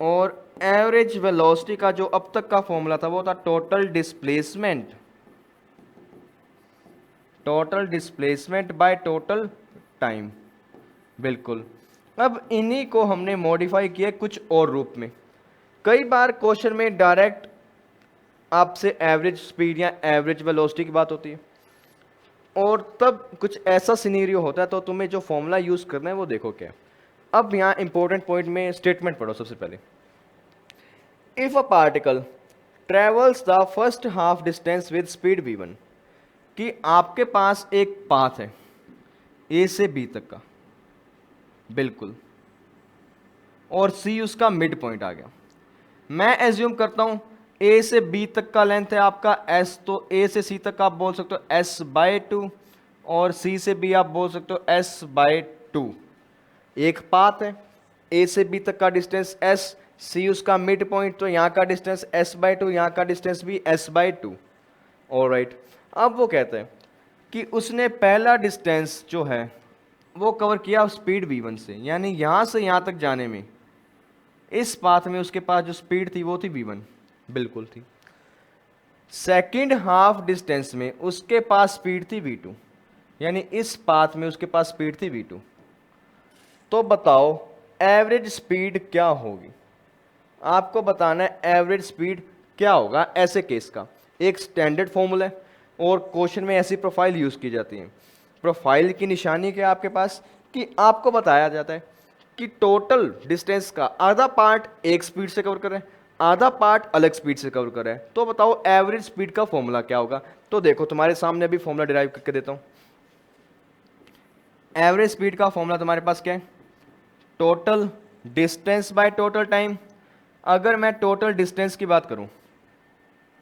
और एवरेज वेलोसिटी का जो अब तक का फॉर्मूला था वो था total displacement, total displacement bye total time. बिल्कुल। अब इन्हीं को हमने मॉडिफाई किया कुछ और रूप में। कई बार क्वेश्चन में डायरेक्ट आपसे एवरेज स्पीड या एवरेज वेलोसिटी की बात होती है, और तब कुछ ऐसा सिनेरियो होता है, तो तुम्हें जो फॉर्मूला यूज करना है वो देखो क्या। अब यहाँ इंपॉर्टेंट पॉइंट में स्टेटमेंट पढ़ो सबसे पहले। If a particle travels the first half distance with speed v1, कि आपके पास एक पाथ है a से b तक का, बिल्कुल, और c उसका मिड पॉइंट आ गया। मैं एज्यूम करता हूं a से b तक का लेंथ है आपका s, तो a से c तक आप बोल सकते हो s बाय 2, और c से b आप बोल सकते हो s बाय 2। एक पाथ है, a से b तक का डिस्टेंस s, c उसका मिड पॉइंट, तो यहाँ का डिस्टेंस s बाय 2, यहाँ का डिस्टेंस भी s बाय 2। ऑलराइट। अब वो कहते हैं कि उसने पहला डिस्टेंस जो है वो कवर किया स्पीड v1 से, यानी यहाँ से यहाँ तक जाने में इस पाथ में उसके पास जो स्पीड थी वो थी v1, बिल्कुल थी। सेकंड हाफ डिस्टेंस में उसके पास स्पीड थी v2, यानी इस पाथ में उसके पास स्पीड थी v2। तो बताओ एवरेज स्पीड क्या होगी, आपको बताना है एवरेज स्पीड क्या होगा ऐसे केस का। एक स्टैंडर्ड फॉर्मूला है और क्वेश्चन में ऐसी प्रोफाइल यूज की जाती है। प्रोफाइल की निशानी क्या है आपके पास, कि आपको बताया जाता है कि टोटल डिस्टेंस का आधा पार्ट एक स्पीड से कवर कर रहे हैं, आधा पार्ट अलग स्पीड से कवर कर रहा है। तो बताओ एवरेज स्पीड का फॉर्मूला क्या होगा। तो देखो तुम्हारे सामने अभी फॉर्मूला डिराइव करके देता हूं। एवरेज स्पीड का फॉर्मूला तुम्हारे पास क्या है, total distance by total time. अगर मैं टोटल डिस्टेंस की बात करूं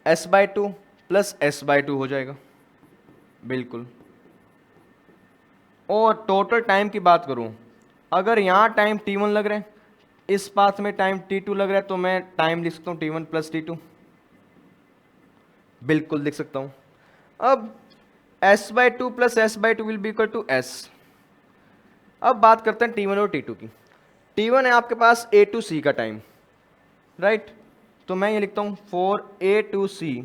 s बाय 2, प्लस s/2 हो जाएगा, बिल्कुल। और टोटल टाइम की बात करूं, अगर यहाँ टाइम t1 लग रहा है, इस पाथ में टाइम t2 लग रहा है, तो मैं टाइम लिख सकता हूँ t1 प्लस t2, बिल्कुल लिख सकता हूँ। अब s/2 plus s/2 will be equal to s। अब बात करते हैं t1 और t2 की। t1 है आपके पास a टू c का टाइम, राइट, तो मैं ये लिखता हूँ for a to c,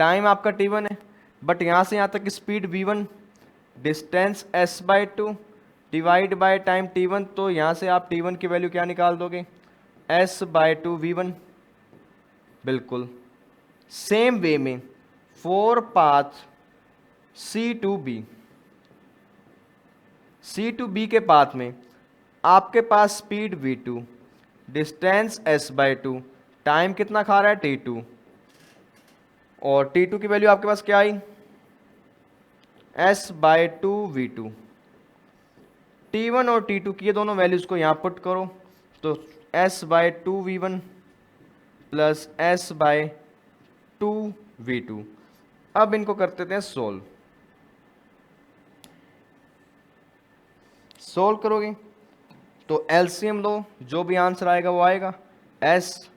time आपका t1 है, बट यहां से यहां तक speed v1, distance s/2 divide by time t1, तो यहां से आप t1 की वैल्यू क्या निकाल दोगे, s/2 v1, बिल्कुल। सेम वे में for path c to b, c to b के पाथ में आपके पास speed v2, distance s/2, time कितना खा रहा है t2, और t2 की वैल्यू आपके पास क्या आई, s/2 v2। t1 और t2 की ये दोनों वैल्यूज को यहां पुट करो, तो s/2 v1 plus s/2 v2। अब इनको करते थे सोल्व, सोल्व करोगे तो एलसीएम लो, जो भी आंसर आएगा वो आएगा, s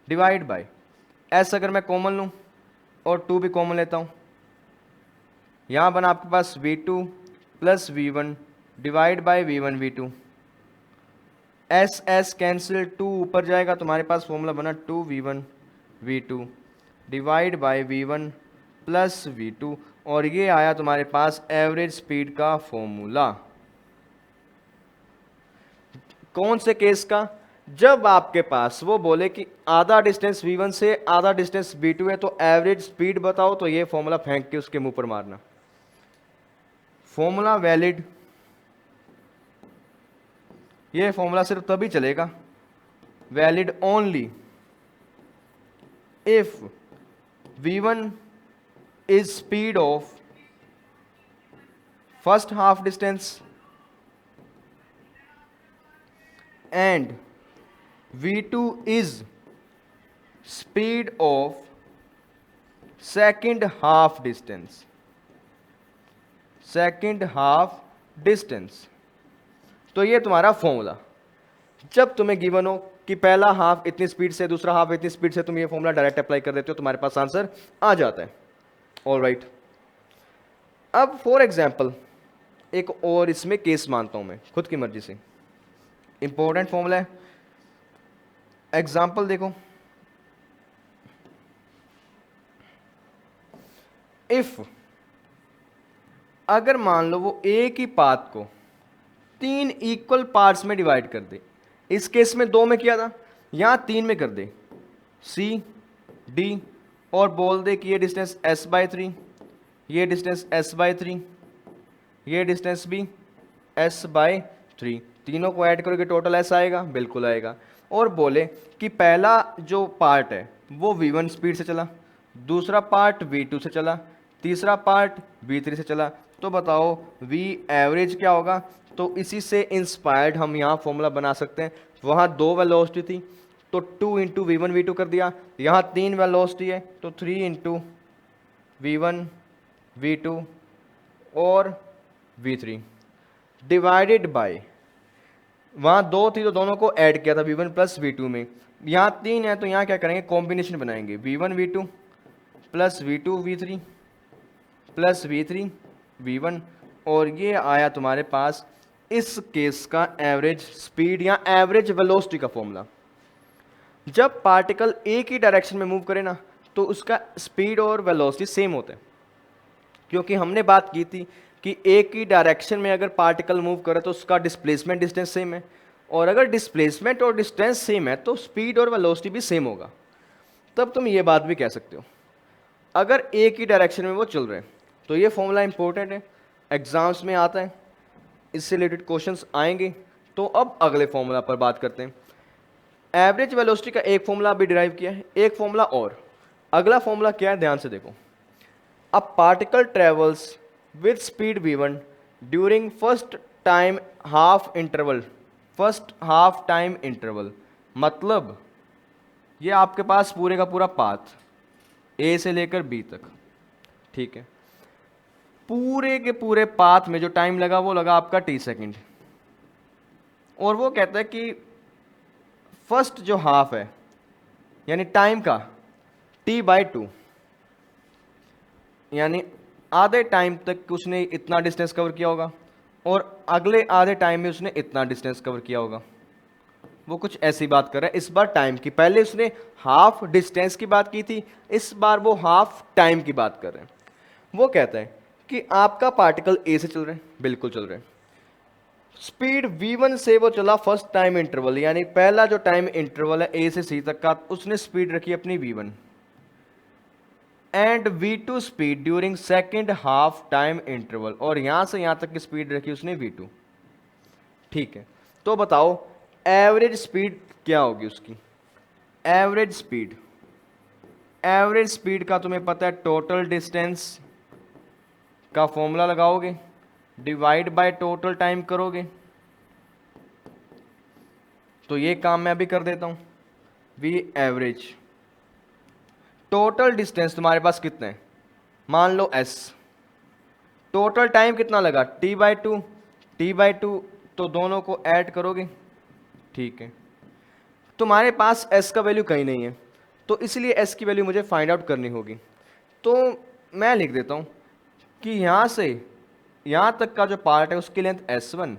डिवाइड बाय s, अगर मैं कॉमन लूं और 2 भी कॉमन लेता हूं, यहां बना आपके पास v2 plus v1 divide by v1 v2, s cancel, 2 ऊपर जाएगा, तुम्हारे पास फॉर्मूला बना 2v1 v2 divide by v1 plus v2, और ये आया तुम्हारे पास एवरेज स्पीड का फॉर्मूला। कौन से केस का, जब आपके पास वो बोले कि आधा डिस्टेंस v1 से आधा डिस्टेंस v2 है, तो एवरेज स्पीड बताओ, तो ये फॉर्मूला फेंक के उसके मुंह पर मारना। फॉर्मूला वैलिड, ये फॉर्मूला सिर्फ तभी चलेगा, valid only if v1 is speed of first half distance and v2 is speed of second half distance, second half distance। तो ये तुम्हारा फॉर्मूला, जब तुम्हें गिवन हो कि पहला हाफ इतनी स्पीड से, दूसरा हाफ इतनी स्पीड से, तुम ये फॉर्मूला डायरेक्ट अप्लाई कर देते हो, तुम्हारे पास आंसर आ जाता है। ऑलराइट, अब फॉर एग्जांपल एक और इसमें केस मानता हूं मैं खुद की मर्जी से, इंपॉर्टेंट फॉर्मूला है। एग्जाम्पल देखो, इफ अगर मान लो वो एक ही पाथ को 3 इक्वल पार्ट्स में डिवाइड कर दे, इस केस में 2 में किया था, यहां 3 में कर दे, C D, और बोल दे कि ये डिस्टेंस s/3, ये डिस्टेंस s/3, ये डिस्टेंस भी s/3, तीनों को ऐड करोगे टोटल s आएगा, बिल्कुल आएगा। और बोले कि पहला जो पार्ट है वो v1 स्पीड से चला, दूसरा पार्ट v2 से चला, तीसरा पार्ट v3 से चला, तो बताओ v एवरेज क्या होगा। तो इसी से इंस्पायर्ड हम यहाँ फॉर्मूला बना सकते हैं, वहाँ 2 वेलोसिटी थी तो 2 इंटू v1 v2 कर दिया, यहाँ 3 वेलोसिटी है तो 3 इंटू v1 v2 और v3 डिवाइडेड बाय, वहाँ 2 थी तो दोनों को ऐड किया था v1 प्लस v2 में, यहाँ 3 है तो यहाँ क्या करेंगे, कॉम्बिनेशन बनाएंगे, v1 v2 plus v2 v3 plus v3 v1, और ये आया तुम्हारे पास इस केस का एवरेज स्पीड या एवरेज वेलोसिटी का फॉर्मूला। जब पार्टिकल एक ही डायरेक्शन में मूव करे ना, तो उसका स्पीड और वेलोसिटी सेम होते हैं, क्योंकि हमने बात की थी कि एक ही डायरेक्शन में अगर पार्टिकल मूव करे तो उसका डिस्प्लेसमेंट डिस्टेंस सेम है, और अगर डिस्प्लेसमेंट और डिस्टेंस सेम है तो स्पीड और वेलोसिटी भी सेम होगा। तब तुम ये बात भी कह सकते हो अगर एक ही डायरेक्शन में वो चल रहे हैं। तो ये फॉर्मूला इंपॉर्टेंट है, एग्जाम्स में आता है, इससे रिलेटेड क्वेश्चंस आएंगे। तो अब अगले फॉर्मूला पर बात करते हैं। एवरेज वेलोसिटी का एक फॉर्मूला अभी डिराइव किया है, एक फॉर्मूला और, अगला फॉर्मूला क्या है, ध्यान से देखो। A particle travels with speed v1 during first time half interval, first half time interval, मतलब ये आपके पास पूरे का पूरा पाथ ए से लेकर बी तक, ठीक है। पूरे के पूरे पाथ में जो टाइम लगा वो लगा आपका टी सेकंड, और वो कहता है कि फर्स्ट जो हाफ है यानी टाइम का t/2, यानी आधे टाइम तक उसने इतना डिस्टेंस कवर किया होगा और अगले आधे टाइम में उसने इतना डिस्टेंस कवर किया होगा। वो कुछ ऐसी बात कर रहा है इस बार टाइम की, पहले उसने हाफ डिस्टेंस की बात की थी, इस बार वो हाफ टाइम की बात कर रहे हैं। वो कहता है कि आपका पार्टिकल ए से चल रहे हैं, बिल्कुल चल रहे हैं, स्पीड v1 से वो चला फर्स्ट टाइम इंटरवल, यानी पहला जो टाइम इंटरवल है ए से सी तक का, उसने स्पीड रखी अपनी v1, and v2 speed during second half time interval, और यहां से यहां तक की स्पीड रखी उसने v2, ठीक है। तो बताओ एवरेज स्पीड क्या होगी उसकी? एवरेज स्पीड, एवरेज स्पीड का तुम्हें पता है टोटल डिस्टेंस का फॉर्मूला लगाओगे, डिवाइड बाय टोटल टाइम करोगे, तो ये काम मैं अभी कर देता हूं। वी एवरेज, टोटल डिस्टेंस तुम्हारे पास कितने हैं, मान लो s, टोटल टाइम कितना लगा t/2, t/2, तो दोनों को ऐड करोगे, ठीक है। तुम्हारे पास s का वैल्यू कहीं नहीं है, तो इसलिए s की वैल्यू मुझे फाइंड आउट करनी होगी। तो मैं लिख देता हूं कि यहां से यहां तक का जो पार्ट है उसकी लेंथ s1,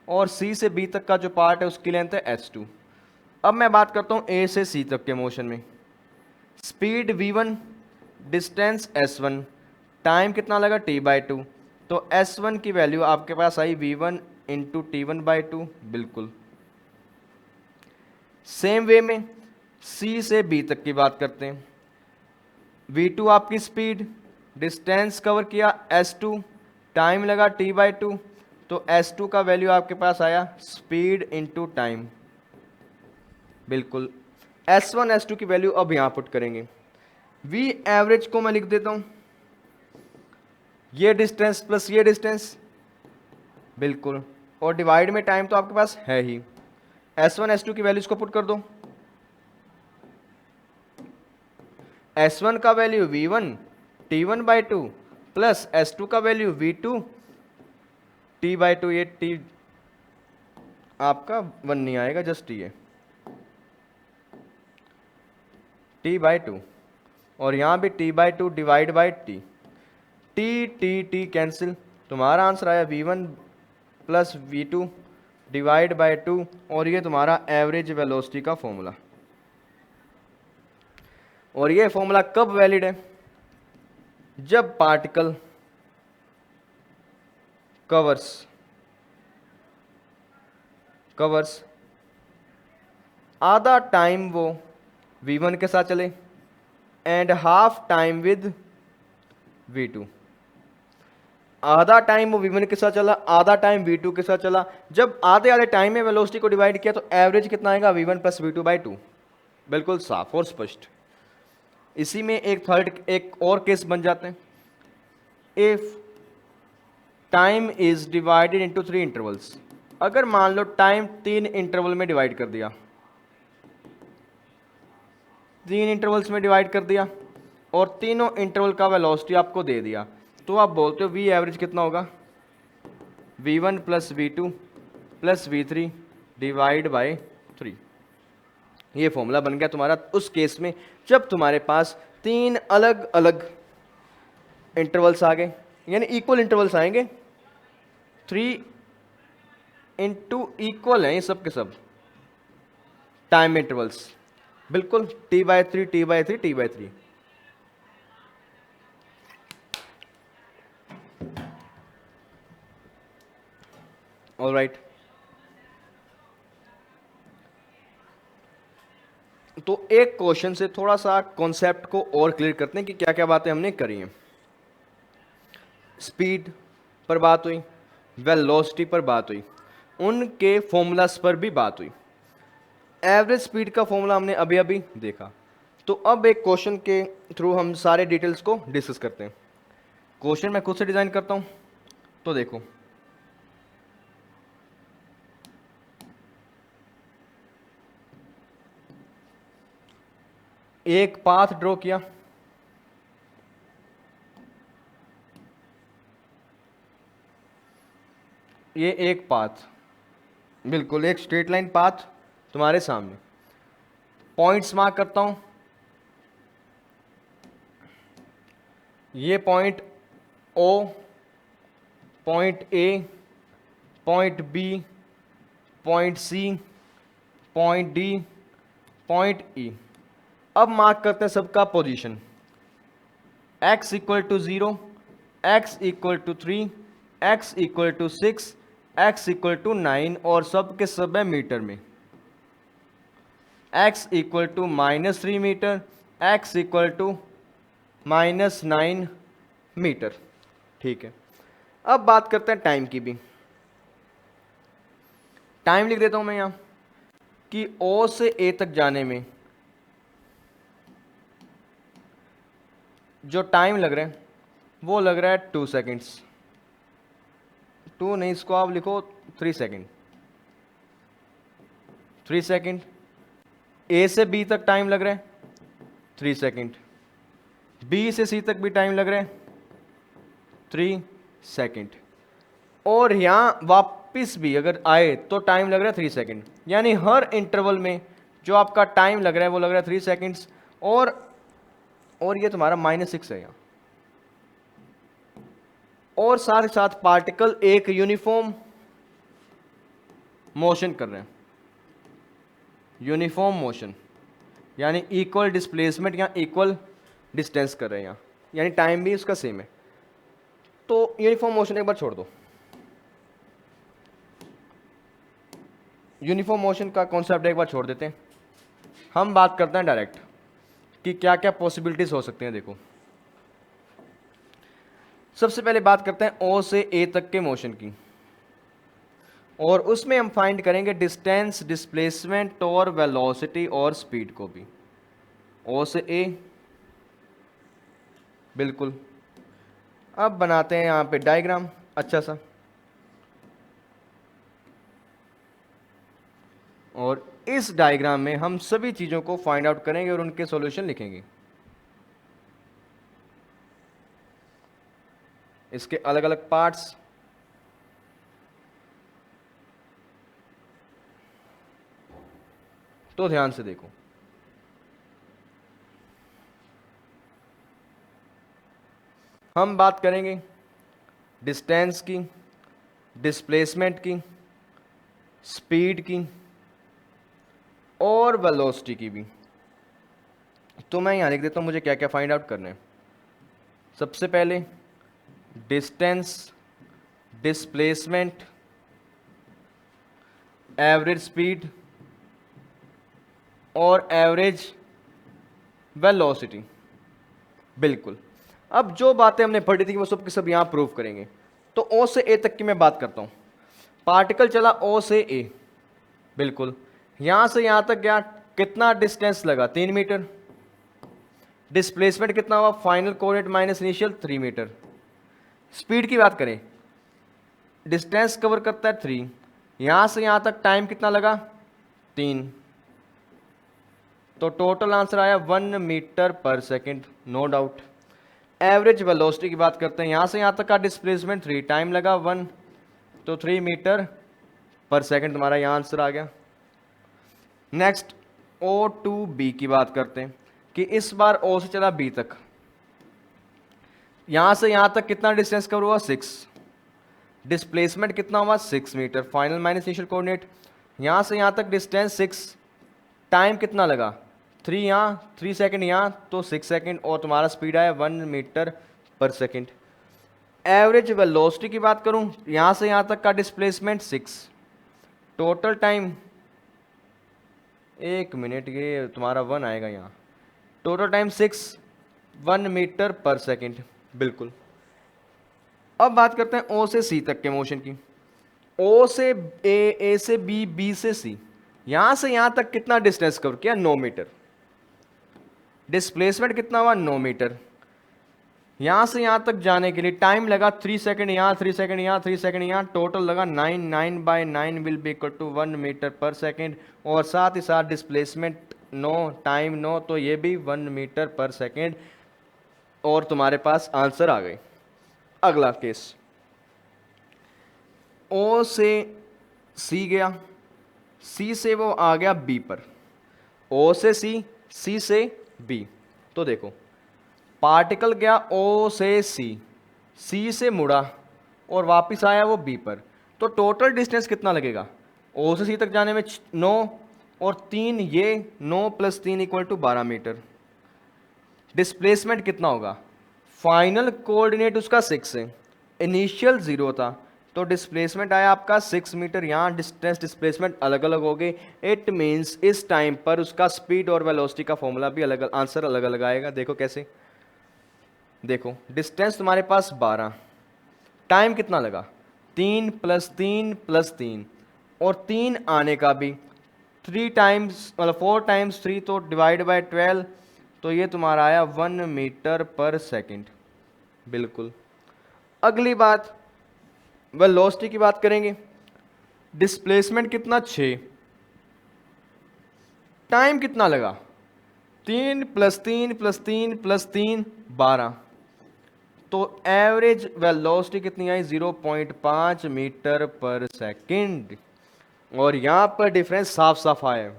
और c से b तक का जो पार्ट है उसकी लेंथ है s2। अब मैं बात करता हूं a से c तक के मोशन में, speed v1, distance s1, time कितना लगा t/2, तो s1 की वैल्यू आपके पास आई v1 इंटू t1/2, बिल्कुल। सेम वे में c से b तक की बात करते हैं, v2 आपकी स्पीड, डिस्टेंस कवर किया s2, टाइम लगा t/2, तो s2 का वैल्यू आपके पास आया स्पीड इंटू टाइम, बिल्कुल। s1 s2 की वैल्यू अब यहां पुट करेंगे, v एवरेज को मैं लिख देता हूं ये डिस्टेंस प्लस ये डिस्टेंस, बिल्कुल, और डिवाइड में टाइम तो आपके पास है ही, s1 s2 की वैल्यूज को पुट कर दो, s1 का value v1 t1/2 plus s2 का वैल्यू v2 t/2, ये t आपका 1 नहीं आएगा, जस्ट ये t/2, और यहां भी t/2 divide by t, t cancel, तुम्हारा आंसर आया v1 plus v2 divide by 2, और ये तुम्हारा एवरेज वेलोसिटी का फॉर्मूला। और ये फॉर्मूला कब वैलिड है? जब पार्टिकल कवर्स आधा टाइम वो v1 के साथ चले and half time with v2, आधा टाइम वो v1 के साथ चला, आधा टाइम v2 के साथ चला। जब आधे आधे टाइम में वेलोसिटी को डिवाइड किया तो एवरेज कितना आएगा v1 प्लस v2/2, बिल्कुल साफ और स्पष्ट। इसी में एक और केस बन जाते हैं, if time is divided into 3 intervals, अगर मान लो टाइम 3 इंटरवल में डिवाइड कर दिया, 3 इंटरवल्स में डिवाइड कर दिया और तीनों इंटरवल का वेलोसिटी आपको दे दिया, तो आप बोलते हो वी एवरेज कितना होगा, v1 plus v2 plus v3 divide by 3। ये फॉर्मूला बन गया तुम्हारा उस केस में जब तुम्हारे पास 3 अलग अलग इंटरवल्स आ गए, यानी इक्वल इंटरवल्स आएंगे, 3 इंटू इक्वल हैं ये सब के सब टाइम इंटरवल्स, बिल्कुल t/3 t/3 t/3। ऑलराइट, तो एक क्वेश्चन से थोड़ा सा कॉन्सेप्ट को और क्लियर करते हैं कि क्या क्या बातें हमने करी हैं। स्पीड पर बात हुई, वेलोसिटी पर बात हुई, उनके फॉर्मूलास पर भी बात हुई, एवरेज स्पीड का फॉर्मूला हमने अभी अभी देखा। तो अब एक क्वेश्चन के थ्रू हम सारे डिटेल्स को डिस्कस करते हैं। क्वेश्चन मैं खुद से डिजाइन करता हूं, तो देखो एक पाथ ड्रॉ किया, ये एक पाथ, बिल्कुल एक स्ट्रेट लाइन पाथ तुम्हारे सामने। पॉइंट्स मार्क करता हूं, ये point O, point A, point B, point C, point D, point E. अब मार्क करते हैं सबका position. x equal to 0, x equal to 3, x equal to 6, x equal to 9 और सब के सब है मीटर में। x equal to -3 metre, x equal to -9 metre. ठीक है, अब बात करते हैं टाइम की भी। टाइम लिख देता हूं मैं यहां कि O से A तक जाने में जो टाइम लग रहा है वो लग रहा है 2 सेकेंड्स। 2 नहीं, इसको आप लिखो 3 सेकेंड। 3 सेकेंड। ए से बी तक टाइम लग रहा है 3 सेकेंड। बी से सी तक भी टाइम लग रहा है 3 सेकेंड। और यहां वापस भी अगर आए तो टाइम लग रहा है 3 सेकेंड। यानी हर इंटरवल में जो आपका टाइम लग रहा है वो लग रहा है 3 सेकेंड्स। और ये तुम्हारा -6 है यहां। और साथ ही साथ पार्टिकल एक यूनिफॉर्म मोशन कर रहे हैं, यूनिफॉर्म मोशन यानी इक्वल डिस्प्लेसमेंट या इक्वल डिस्टेंस कर रहे हैं यहां, यानी टाइम भी उसका सेम है। तो यूनिफॉर्म मोशन एक बार छोड़ दो, यूनिफॉर्म मोशन का कॉन्सेप्ट एक बार छोड़ देते हैं। हम बात करते हैं डायरेक्ट कि क्या क्या पॉसिबिलिटीज हो सकती हैं। देखो, सबसे पहले बात करते हैं ओ से ए तक के मोशन की, और उसमें हम फाइंड करेंगे डिस्टेंस, डिस्प्लेसमेंट और वेलोसिटी और स्पीड को भी। ओ से ए, बिल्कुल। अब बनाते हैं यहां पे डायग्राम अच्छा सा, और इस डायग्राम में हम सभी चीजों को फाइंड आउट करेंगे और उनके सॉल्यूशन लिखेंगे। इसके अलग अलग पार्ट्स, तो ध्यान से देखो। हम बात करेंगे डिस्टेंस की, डिस्प्लेसमेंट की, स्पीड की और वेलोसिटी की भी। तो मैं यहां लिख देता हूं मुझे क्या क्या फाइंड आउट करना है। सबसे पहले डिस्टेंस, डिस्प्लेसमेंट, एवरेज स्पीड और एवरेज वेलोसिटी। बिल्कुल। अब जो बातें हमने पढ़ी थी वो सब की सब यहां प्रूव करेंगे। तो ओ से ए तक की मैं बात करता हूं। पार्टिकल चला ओ से ए, बिल्कुल। यहां से यहां तक गया, कितना डिस्टेंस लगा? 3 मीटर। डिस्प्लेसमेंट कितना हुआ? Final coordinate minus initial 3 metre. Speed की बात करें, डिस्टेंस कवर करता है 3, यहां से यहां तक टाइम कितना लगा? 3। तो टोटल आंसर आया 1 मीटर पर second, no doubt. Average velocity की बात करते हैं, यहां से यहां तक का डिस्प्लेसमेंट 3, टाइम लगा 1, तो 3 मीटर पर सेकेंड तुम्हारा यहां आंसर आ गया। नेक्स्ट ओ टू बी की बात करते हैं कि इस बार ओ से चला बी तक, यहां से यहां तक कितना डिस्टेंस कवर हुआ? 6। डिस्प्लेसमेंट कितना हुआ? 6 metre, final minus initial coordinate. यहां से यहां तक डिस्टेंस 6, टाइम कितना लगा? 3 यहाँ, 3 सेकेंड यहाँ, तो 6 सेकेंड, और तुम्हारा स्पीड आया 1 मीटर पर सेकेंड। एवरेज वेलोसिटी की बात करूं, यहां से यहां तक का डिस्प्लेसमेंट 6, टोटल टाइम, 1 मिनट, ये तुम्हारा 1 आएगा यहाँ, टोटल टाइम 6, 1 मीटर पर सेकेंड, बिल्कुल। अब बात करते हैं ओ से सी तक के मोशन की। ओ से ए, ए से बी, बी से सी, यहां से यहां तक कितना डिस्टेंस कवर किया? 9 मीटर। डिस्प्लेसमेंट कितना हुआ? 9 मीटर। यहां से यहां तक जाने के लिए टाइम लगा 3 सेकंड यहां, 3 सेकंड यहां, 3 सेकंड यहां, टोटल लगा 9, 9 by 9 will be equal to 1 metre पर सेकंड, और साथ ही साथ डिस्प्लेसमेंट 9, टाइम 9, तो ये भी 1 मीटर पर सेकंड, और तुम्हारे पास आंसर आ गए। अगला केस, ओ से सी गया, सी से वो आ गया बी पर, ओ से सी से बी। तो देखो पार्टिकल गया ओ से सी से मुड़ा और वापस आया वो बी पर, तो टोटल डिस्टेंस कितना लगेगा ओ से सी तक जाने में 9 और 3 ये 9 + 3 = 12 मीटर। डिस्प्लेसमेंट कितना होगा, फाइनल कोऑर्डिनेट उसका 6 है, इनिशियल 0 था, तो डिस्प्लेसमेंट आया आपका 6 मीटर। यहाँ डिस्टेंस डिस्प्लेसमेंट अलग अलग हो गए, इट मीन्स इस टाइम पर उसका स्पीड और वेलोसिटी का फॉर्मूला भी अलग, आंसर अलग अलग आएगा। देखो कैसे, देखो डिस्टेंस तुम्हारे पास 12, टाइम कितना लगा 3 + 3 + 3 और 3 आने का भी 3 टाइम्स मतलब 4 × 3 तो डिवाइड बाय 12, तो ये तुम्हारा आया 1 मीटर पर सेकंड। बिल्कुल। अगली बात वेलोसिटी की बात करेंगे, डिस्प्लेसमेंट कितना 6, टाइम कितना लगा 3 + 3 + 3 + 3 12, तो एवरेज वेलोसिटी कितनी आई 0.5 मीटर पर सेकंड। और यहां पर डिफरेंस साफ साफ आया,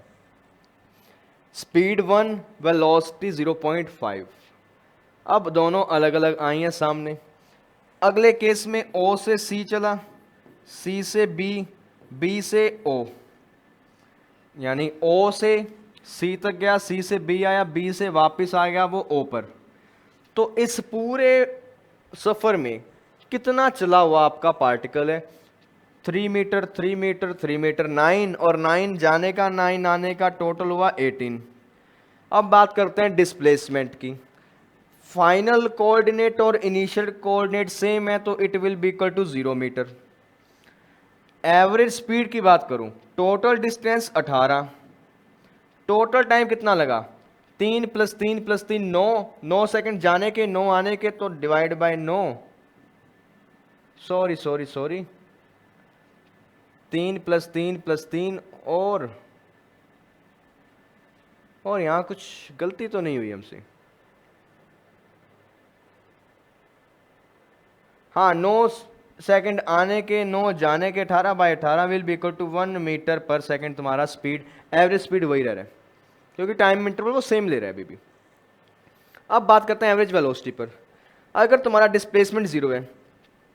स्पीड 1 वेलोसिटी 0.5। अब दोनों अलग अलग आई हैं सामने। अगले केस में ओ से सी चला, सी से बी, बी से ओ, यानी ओ से सी तक गया, सी से बी आया, बी से वापस आ गया वो ओ पर। तो इस पूरे सफर में कितना चला हुआ आपका पार्टिकल है 3 मीटर 3 मीटर 3 मीटर 9 और 9 जाने का 9 आने का, टोटल हुआ 18। अब बात करते हैं डिस्प्लेसमेंट की। फाइनल कोऑर्डिनेट और इनिशियल कोऑर्डिनेट सेम है तो it will be equal to 0 metre. Average speed की बात करूं, टोटल डिस्टेंस 18, टोटल टाइम कितना लगा 3 + 3 + 3 9 सेकंड जाने के 9 आने के, तो डिवाइड बाय 9, सॉरी 3 + 3 + 3 और यहां कुछ गलती तो नहीं हुई हमसे, हाँ 9 सेकंड आने के 9 जाने के 18/18 will be equal to 1 metre पर सेकंड तुम्हारा स्पीड। एवरेज स्पीड वही रह रहा है क्योंकि टाइम इंटरवल वो सेम ले रहा है अभी भी। अब बात करते हैं एवरेज वेलोसिटी पर। अगर तुम्हारा डिस्प्लेसमेंट 0 है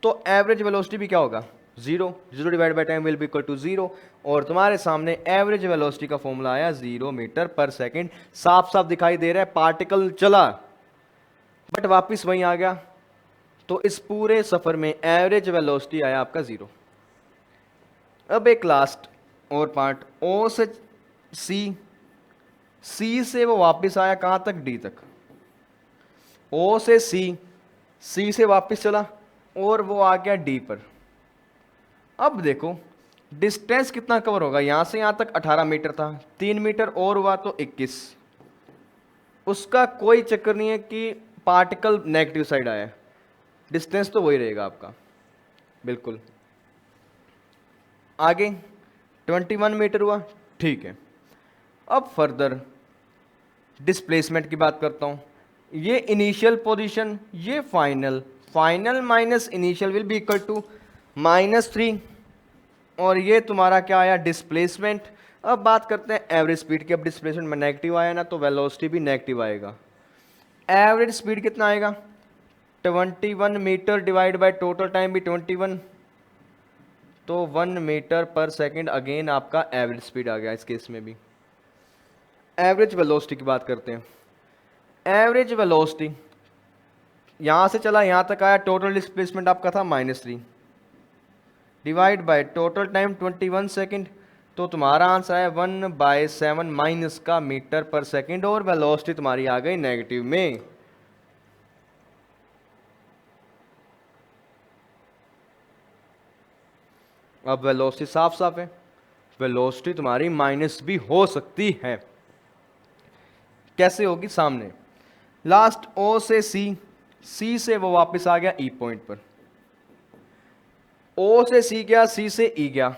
तो एवरेज वेलोसिटी भी क्या होगा 0, 0 divide by time will be equal to 0, और तुम्हारे सामने एवरेज वेलोसिटी का फॉर्मूला आया 0 मीटर पर सेकंड। साफ साफ दिखाई दे रहा है पार्टिकल चला बट वापस वहीं आ गया, तो इस पूरे सफर में एवरेज वेलोसिटी आया आपका 0। अब एक लास्ट और पार्ट, ओ से सी से वो वापस आया कहां तक डी तक, ओ से सी से वापस चला और वो आ गया डी पर। अब देखो डिस्टेंस कितना कवर होगा, यहां से यहां तक 18 मीटर था, 3 मीटर और हुआ तो 21। उसका कोई चक्कर नहीं है कि पार्टिकल नेगेटिव साइड आया, डिस्टेंस तो वही रहेगा आपका। बिल्कुल। आगे 21 मीटर हुआ, ठीक है। अब फर्दर डिस्प्लेसमेंट की बात करता हूं, ये इनिशियल पोजीशन, ये final, final minus initial will be equal to -3, और ये तुम्हारा क्या आया डिस्प्लेसमेंट। अब बात करते हैं एवरेज स्पीड की। अब डिस्प्लेसमेंट में नेगेटिव आया ना तो वेलोसिटी भी नेगेटिव आएगा। एवरेज स्पीड कितना आएगा 21 metre divide by total time भी 21, तो 1 मीटर पर सेकंड अगेन आपका एवरेज स्पीड आ गया इस केस में भी। एवरेज वेलोसिटी की बात करते हैं। एवरेज वेलोसिटी यहां से चला यहां तक आया, टोटल डिस्प्लेसमेंट आपका था -3 divide by total time 21 second, तो तुम्हारा आंसर आया 1/7 माइनस का मीटर पर सेकंड, और वेलोसिटी तुम्हारी आ गई नेगेटिव में। अब वेलोसिटी साफ साफ है, वेलोसिटी तुम्हारी माइनस भी हो सकती है। कैसे होगी सामने, लास्ट ओ से सी से वो वापस आ गया ई पॉइंट पर, ओ से सी गया, सी से ई गया,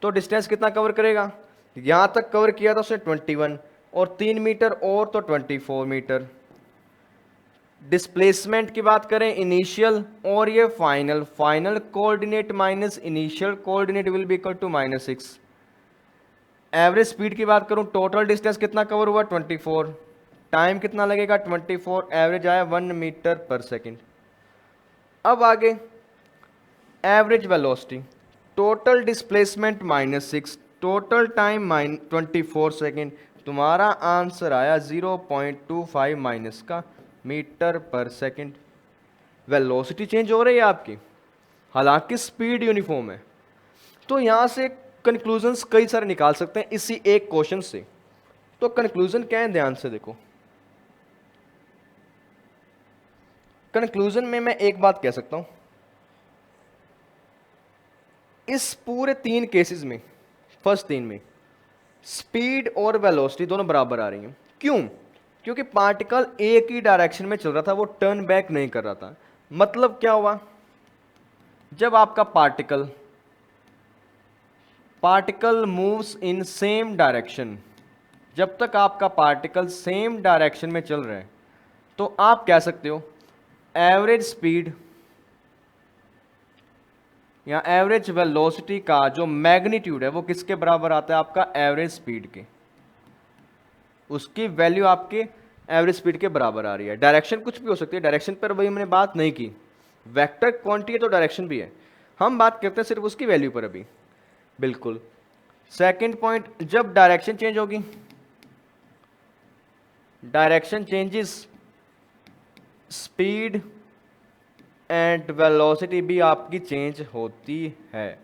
तो डिस्टेंस कितना कवर करेगा, यहां तक कवर किया था उसने 21, और 3 मीटर और तो 24 मीटर। डिस्प्लेसमेंट की बात करें इनिशियल और ये final, final coordinate minus initial coordinate will be equal to -6। Average speed की बात करूं, टोटल डिस्टेंस कितना कवर हुआ 24, टाइम कितना लगेगा 24, एवरेज आया 1 मीटर पर सेकेंड। अब आगे average velocity, total displacement -6, total time 24 second, तुम्हारा आंसर आया 0.25 माइनस का मीटर पर सेकेंड। वेलोसिटी चेंज हो रही है आपकी, हालांकि स्पीड यूनिफॉर्म है। तो यहां से कंक्लूजन्स कई सारे निकाल सकते हैं इसी एक क्वेश्चन से। तो कंक्लूजन क्या है, ध्यान से देखो। कंक्लूजन में मैं एक बात कह सकता हूं, इस पूरे 3 केसेस में, फर्स्ट 3 में स्पीड और वेलोसिटी दोनों बराबर आ रही हैं। क्यों? क्योंकि पार्टिकल एक ही डायरेक्शन में चल रहा था, वो टर्न बैक नहीं कर रहा था। मतलब क्या हुआ, जब आपका particle moves in same direction, जब तक आपका पार्टिकल सेम डायरेक्शन में चल रहा है तो आप कह सकते हो एवरेज स्पीड या एवरेज वेलोसिटी का जो मैग्नीट्यूड है वो किसके बराबर आता है, आपका एवरेज स्पीड के। उसकी वैल्यू आपके एवरेज स्पीड के बराबर आ रही है। डायरेक्शन कुछ भी हो सकती है, डायरेक्शन पर वही हमने बात नहीं की। वेक्टर क्वांटिटी है तो डायरेक्शन भी है, हम बात करते हैं सिर्फ उसकी वैल्यू पर अभी। बिल्कुल। सेकंड पॉइंट, जब डायरेक्शन चेंज होगी, direction changes, speed and velocity भी आपकी चेंज होती है।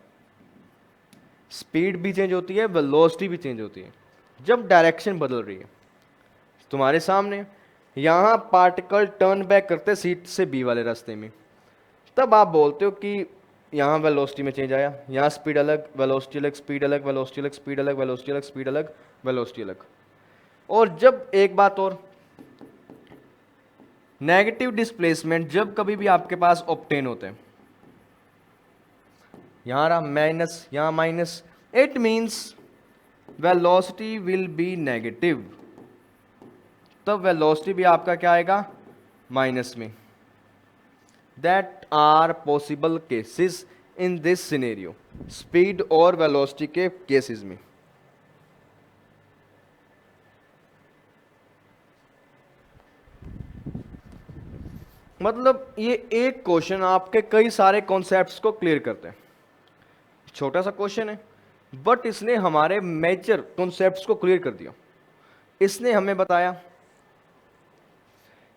स्पीड भी चेंज होती है, वेलोसिटी भी चेंज होती है जब डायरेक्शन बदल रही है। तुम्हारे सामने यहां पार्टिकल टर्न बैक करते सीट से बी वाले रास्ते में, तब आप बोलते हो कि यहां वेलोसिटी में चेंज आया, यहां स्पीड अलग, वेलोसिटी अलग, स्पीड अलग, वेलोसिटी अलग, स्पीड अलग, वेलोसिटी अलग, स्पीड अलग, वेलोसिटी अलग। और जब एक बात और, नेगेटिव डिस्प्लेसमेंट जब कभी भी आपके पास ऑब्टेन होते हैं, यहां रहा माइनस, यहां minus, it means velocity will be negative, तब वेलोसिटी भी आपका क्या आएगा, माइनस में। That are possible cases in this scenario, speed और वेलोसिटी के केसेस में। मतलब ये एक क्वेश्चन आपके कई सारे कॉन्सेप्ट्स को क्लियर करते हैं। छोटा सा क्वेश्चन है बट इसने हमारे मेजर कॉन्सेप्ट्स को क्लियर कर दिया। इसने हमें बताया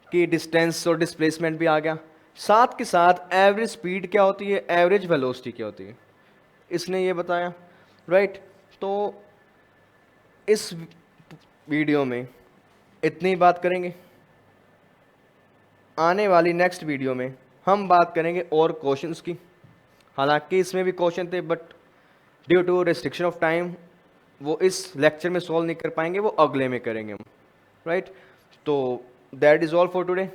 कि डिस्टेंस और डिस्प्लेसमेंट भी आ गया, साथ के साथ एवरेज स्पीड क्या होती है, एवरेज वेलोसिटी क्या होती है, इसने ये बताया। राइट। तो इस वीडियो में इतनी ही बात करेंगे। आने वाली नेक्स्ट वीडियो में हम बात करेंगे और क्वेश्चंस की। हालांकि इसमें भी क्वेश्चन थे but due to restriction of time वो इस लेक्चर में सॉल्व नहीं कर पाएंगे, वो अगले में करेंगे हम। राइट। तो that is all for today.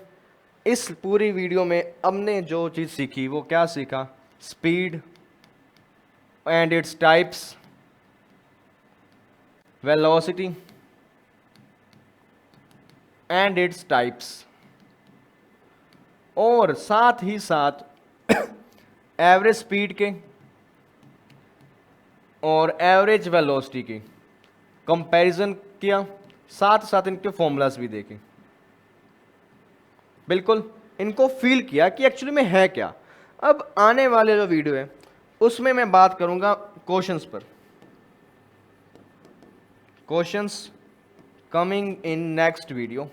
इस पूरी वीडियो में हमने जो चीज़ सीखी वो क्या सीखा, speed and its types, velocity and its types, और साथ ही साथ एवरेज स्पीड के और एवरेज वेलोसिटी की कंपैरिजन किया, साथ साथ इनके फॉर्मूलाज भी देखे। बिल्कुल इनको फील किया कि एक्चुअली में है क्या। अब आने वाले जो वीडियो है उसमें मैं बात करूंगा क्वेश्चंस पर। Questions coming in next video,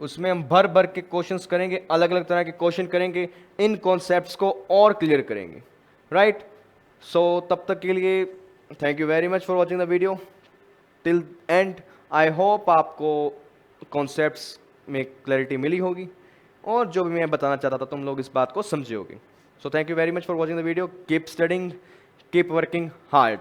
उसमें हम भर भर के क्वेश्चंस करेंगे, अलग अलग तरह के क्वेश्चन करेंगे, इन कॉन्सेप्ट्स को और क्लियर करेंगे। राइट। सो तब तक के लिए thank you very much for watching the video till and. I hope आपको कॉन्सेप्ट्स में क्लैरिटी मिली होगी और जो भी मैं बताना चाहता था तुम लोग इस बात को समझे होगे। So thank you very much for watching the video. Keep studying, keep working hard.